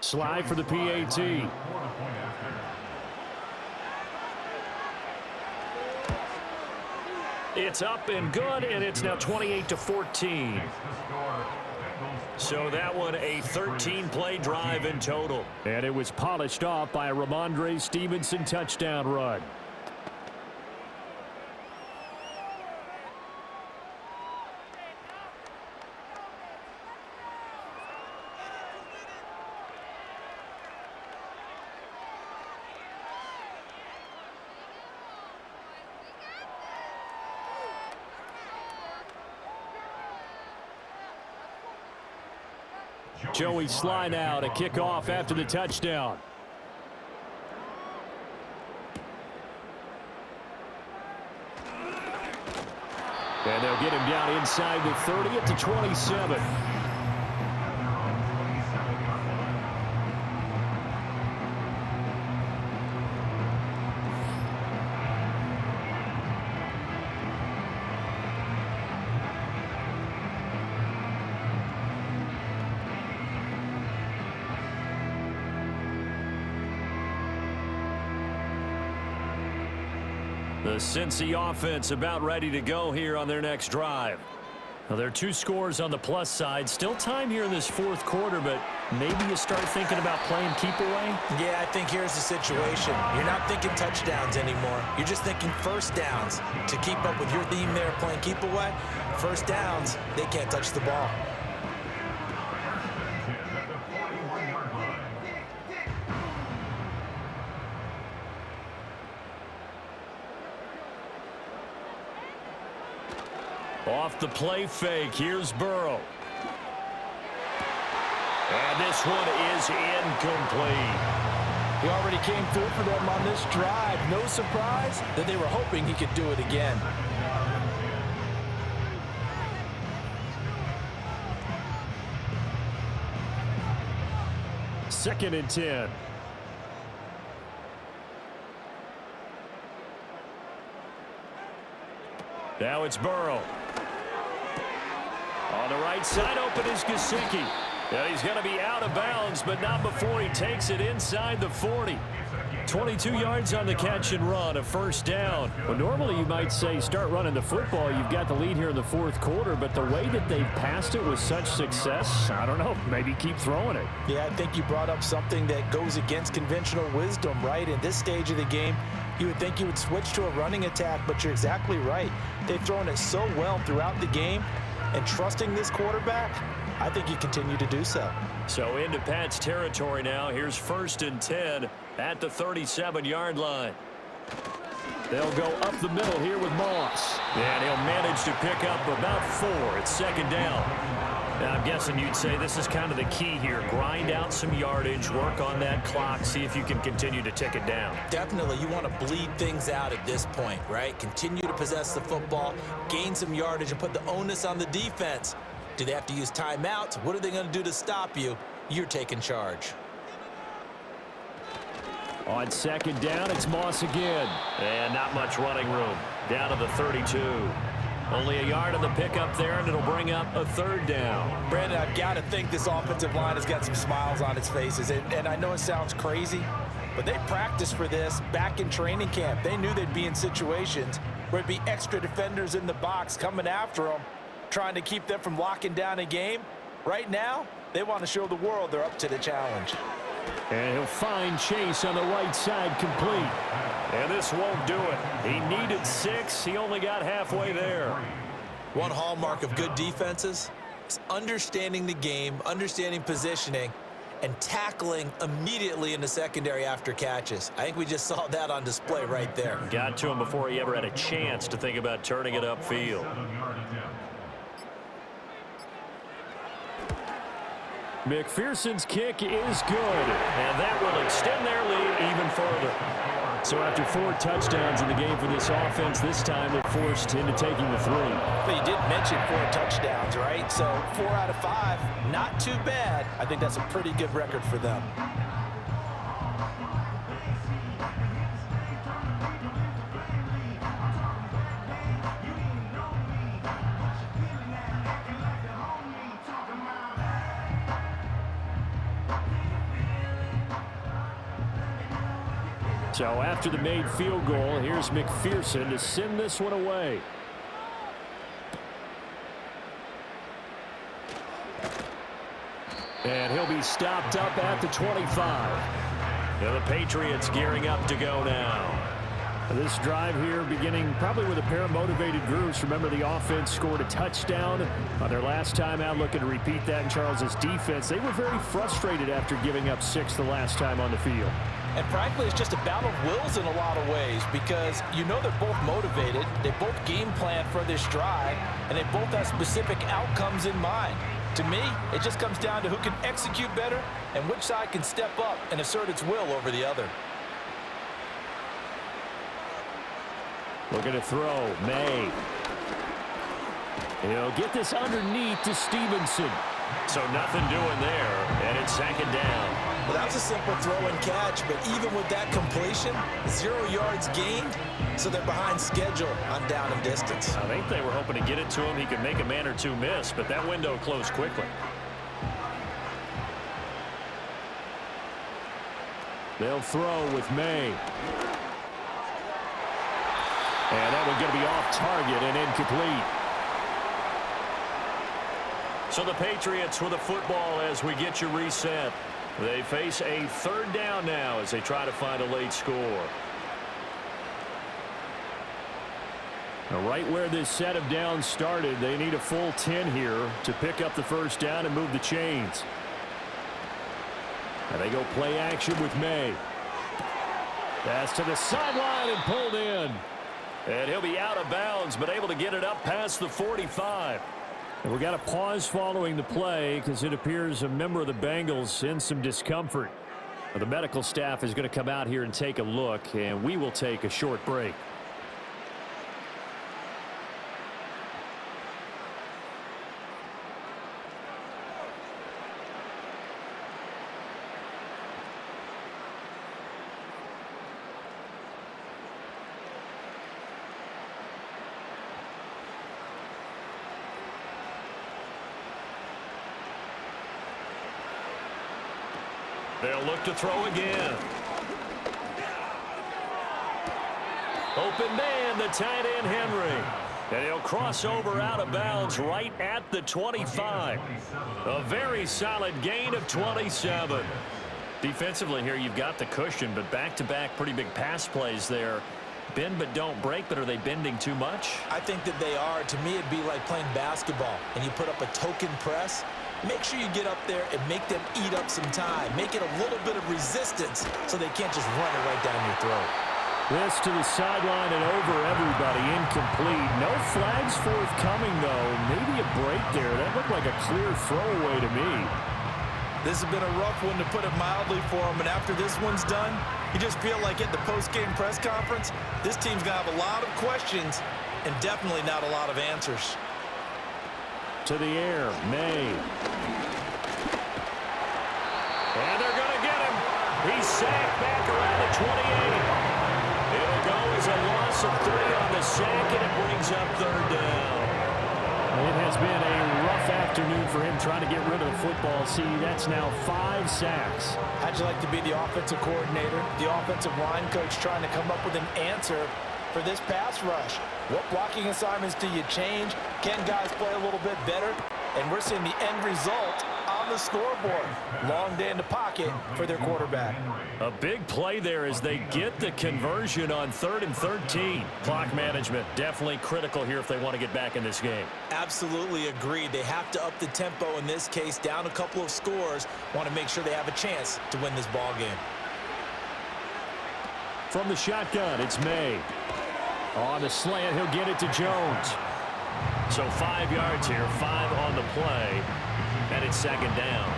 Slide for the PAT. It's up and good, and it's now 28-14. So that one a 13-play drive in total. And it was polished off by a Ramondre Stevenson touchdown run. Joey slide out, a kickoff after the touchdown. And they'll get him down inside the 30 at the 27. The Cincy offense about ready to go here on their next drive. Now, there are 2 scores on the plus side. Still time here in this 4th quarter, but maybe you start thinking about playing keep away? Yeah, I think here's the situation. You're not thinking touchdowns anymore. You're just thinking first downs. To keep up with your theme there playing keep away, first downs, they can't touch the ball. Off the play fake, here's Burrow. And this one is incomplete. He already came through for them on this drive. No surprise that they were hoping he could do it again. Second and 10. Now it's Burrow. On the right side, open is Gesicki. Yeah, he's going to be out of bounds, but not before he takes it inside the 40. 22 yards on the catch and run, a first down. Well, normally you might say start running the football. You've got the lead here in the fourth quarter, but the way that they've passed it with such success, I don't know, maybe keep throwing it. Yeah, I think you brought up something that goes against conventional wisdom, right? In this stage of the game, you would think you would switch to a running attack, but you're exactly right. They've thrown it so well throughout the game, and trusting this quarterback, I think you continue to do so. So into Pat's territory now. Here's 1st and 10 at the 37-yard line. They'll go up the middle here with Moss. And he'll manage to pick up about 4. It's 2nd down. Now, I'm guessing you'd say this is kind of the key here. Grind out some yardage, work on that clock, see if you can continue to tick it down. Definitely, you want to bleed things out at this point, right? Continue to possess the football, gain some yardage, and put the onus on the defense. Do they have to use timeouts? What are they going to do to stop you? You're taking charge. On 2nd down, it's Moss again. And not much running room. Down to the 32. Only a yard on the pickup there, and it'll bring up a 3rd down. Brandon, I've got to think this offensive line has got some smiles on its faces. And I know it sounds crazy, but they practiced for this back in training camp. They knew they'd be in situations where it'd be extra defenders in the box coming after them, trying to keep them from locking down a game. Right now, they want to show the world they're up to the challenge. And he'll find Chase on the right side complete. And this won't do it. He needed 6. He only got halfway there. One hallmark of good defenses is understanding the game, understanding positioning, and tackling immediately in the secondary after catches. I think we just saw that on display right there. Got to him before he ever had a chance to think about turning it upfield. McPherson's kick is good, and that will extend their lead even further. So after 4 touchdowns in the game for this offense, this time they're forced into taking the 3. But you did mention 4 touchdowns, right? So 4 out of 5, not too bad. I think that's a pretty good record for them. So after the made field goal, here's McPherson to send this one away. And he'll be stopped up at the 25. Now the Patriots gearing up to go now. This drive here beginning probably with a pair of motivated groups. Remember, the offense scored a touchdown on their last time out, looking to repeat that in Charles's defense. They were very frustrated after giving up 6 the last time on the field. And frankly, it's just a battle of wills in a lot of ways, because you know they're both motivated, they both game plan for this drive, and they both have specific outcomes in mind. To me, it just comes down to who can execute better and which side can step up and assert its will over the other. Looking to throw, May. He'll get this underneath to Stevenson. So nothing doing there, and it's 2nd down. Well, that was a simple throw and catch, but even with that completion, 0 yards gained, so they're behind schedule on down and distance. I think they were hoping to get it to him. He could make a man or two miss, but that window closed quickly. They'll throw with May. And that one's going to be off target and incomplete. So the Patriots with a football as we get you reset. They face a 3rd down now as they try to find a late score. Now, right where this set of downs started, they need a full 10 here to pick up the 1st down and move the chains. And they go play action with May. Pass to the sideline and pulled in. And he'll be out of bounds, but able to get it up past the 45. And we got a pause following the play because it appears a member of the Bengals in some discomfort. The medical staff is going to come out here and take a look, and we will take a short break. They'll look to throw again. Open man, the tight end Henry. And he'll cross over out of bounds right at the 25. A very solid gain of 27. Defensively here, you've got the cushion, but back-to-back pretty big pass plays there. Bend but don't break, but are they bending too much? I think that they are. To me, it'd be like playing basketball, and you put up a token press. Make sure you get up there and make them eat up some time. Make it a little bit of resistance so they can't just run it right down your throat. This to the sideline and over everybody, incomplete. No flags forthcoming, though. Maybe a break there. That looked like a clear throwaway to me. This has been a rough one, to put it mildly, for them. And after this one's done, you just feel like at the post-game press conference, this team's going to have a lot of questions and definitely not a lot of answers. To the air, May. And they're going to get him. He's sacked back around the 28. It'll go as a loss of 3 on the sack, and it brings up third down. It has been a rough afternoon for him trying to get rid of the football. See, that's now 5 sacks. How'd you like to be the offensive coordinator, the offensive line coach, trying to come up with an answer for this pass rush? What blocking assignments do you change? Can guys play a little bit better? And we're seeing the end result on the scoreboard. Long day in the pocket for their quarterback. A big play there as they get the conversion on 3rd and 13. Clock management definitely critical here if they want to get back in this game. Absolutely agreed. They have to up the tempo in this case, down a couple of scores. Want to make sure they have a chance to win this ball game. From the shotgun, it's May. On the slant, he'll get it to Jones. So 5 yards here, 5 on the play, and it's second down.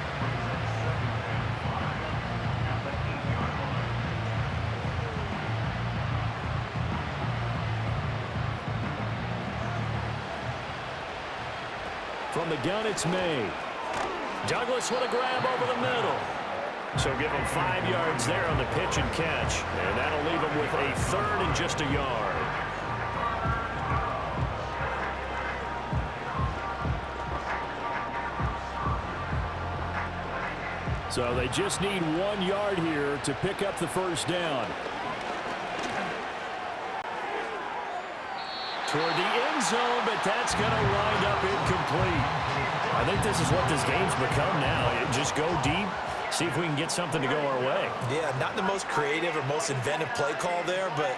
From the gun, it's May. Douglas with a grab over the middle. So give him 5 yards there on the pitch and catch, and that'll leave him with a 3rd and just a yard. So they just need 1 yard here to pick up the first down. Toward the end zone, but that's going to wind up incomplete. I think this is what this game's become now. Just go deep, see if we can get something to go our way. Yeah, not the most creative or most inventive play call there, but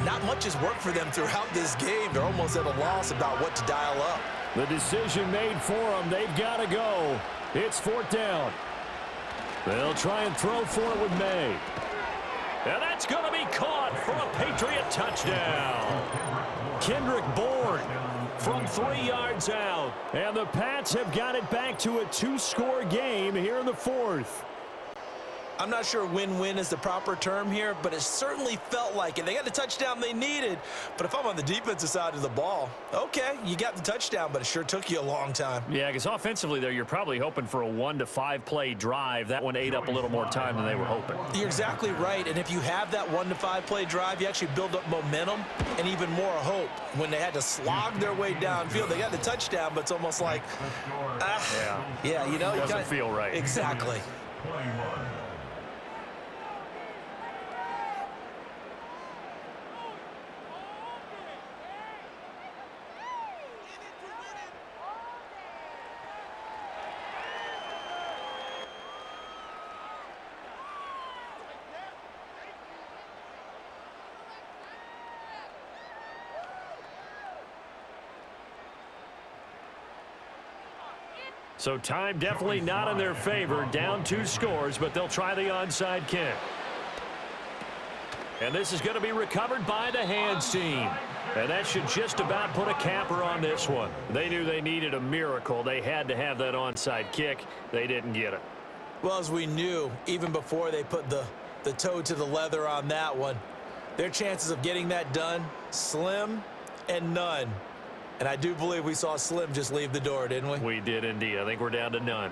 not much has worked for them throughout this game. They're almost at a loss about what to dial up. The decision made for them. They've got to go. It's 4th down. They'll try and throw for it with May. And that's going to be caught for a Patriot touchdown. Kendrick Bourne from 3 yards out. And the Pats have got it back to a 2-score game here in the 4th. I'm not sure win-win is the proper term here, but it certainly felt like it. They got the touchdown they needed, but if I'm on the defensive side of the ball, okay, you got the touchdown, but it sure took you a long time. Yeah, because offensively there, you're probably hoping for a 1 to 5 play drive. That one ate up a little more time than they were hoping. You're exactly right, and if you have that 1 to 5 play drive, you actually build up momentum and even more hope. When they had to slog their way downfield, they got the touchdown, but it's almost like, yeah, you know, doesn't feel right. Exactly. So time definitely not in their favor. Down 2 scores, but they'll try the onside kick. And this is going to be recovered by the hands team. And that should just about put a capper on this one. They knew they needed a miracle. They had to have that onside kick. They didn't get it. Well, as we knew, even before they put the toe to the leather on that one, their chances of getting that done, slim and none. And I do believe we saw Slim just leave the door, didn't we? We did indeed. I think we're down to none.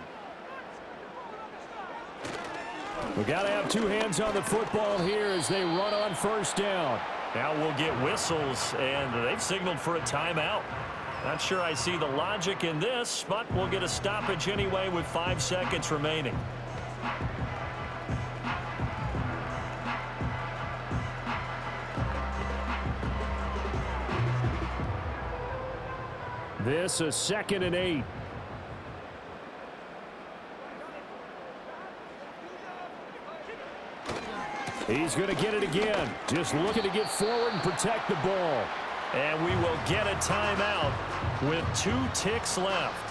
We've got to have 2 hands on the football here as they run on 1st down. Now we'll get whistles, and they've signaled for a timeout. Not sure I see the logic in this, but we'll get a stoppage anyway with 5 seconds remaining. This a 2nd and 8. He's going to get it again. Just looking to get forward and protect the ball. And we will get a timeout with 2 ticks left.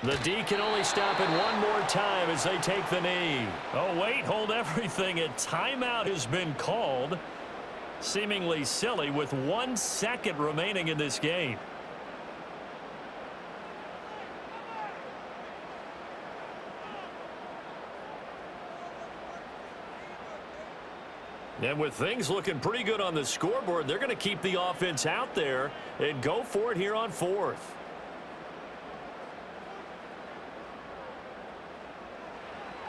The D can only stop it one more time as they take the knee. Oh, wait, hold everything. A timeout has been called. Seemingly silly with 1 second remaining in this game. And with things looking pretty good on the scoreboard, they're going to keep the offense out there and go for it here on 4th.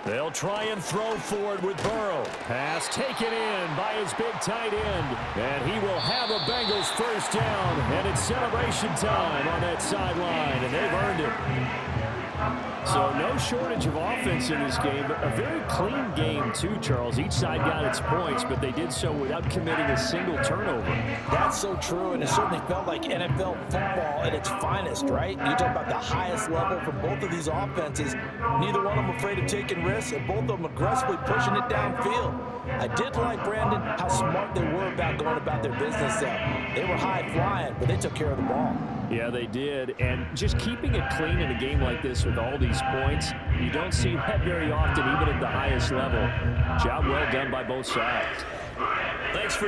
They'll try and throw forward with Burrow. Pass taken in by his big tight end. And he will have a Bengals first down. And it's celebration time on that sideline. And they've earned it. So no shortage of offense in this game, but a very clean game too, Charles. Each side got its points, but they did so without committing a single turnover. That's so true, and it certainly felt like NFL football at its finest, right? You talk about the highest level from both of these offenses. Neither one of them afraid of taking risks, and both of them aggressively pushing it downfield. I did like, Brandon, how smart they were about going about their business there. They were high-flying, but they took care of the ball. Yeah, they did. And just keeping it clean in a game like this with all these points, you don't see that very often, even at the highest level. Job well done by both sides. Thanks for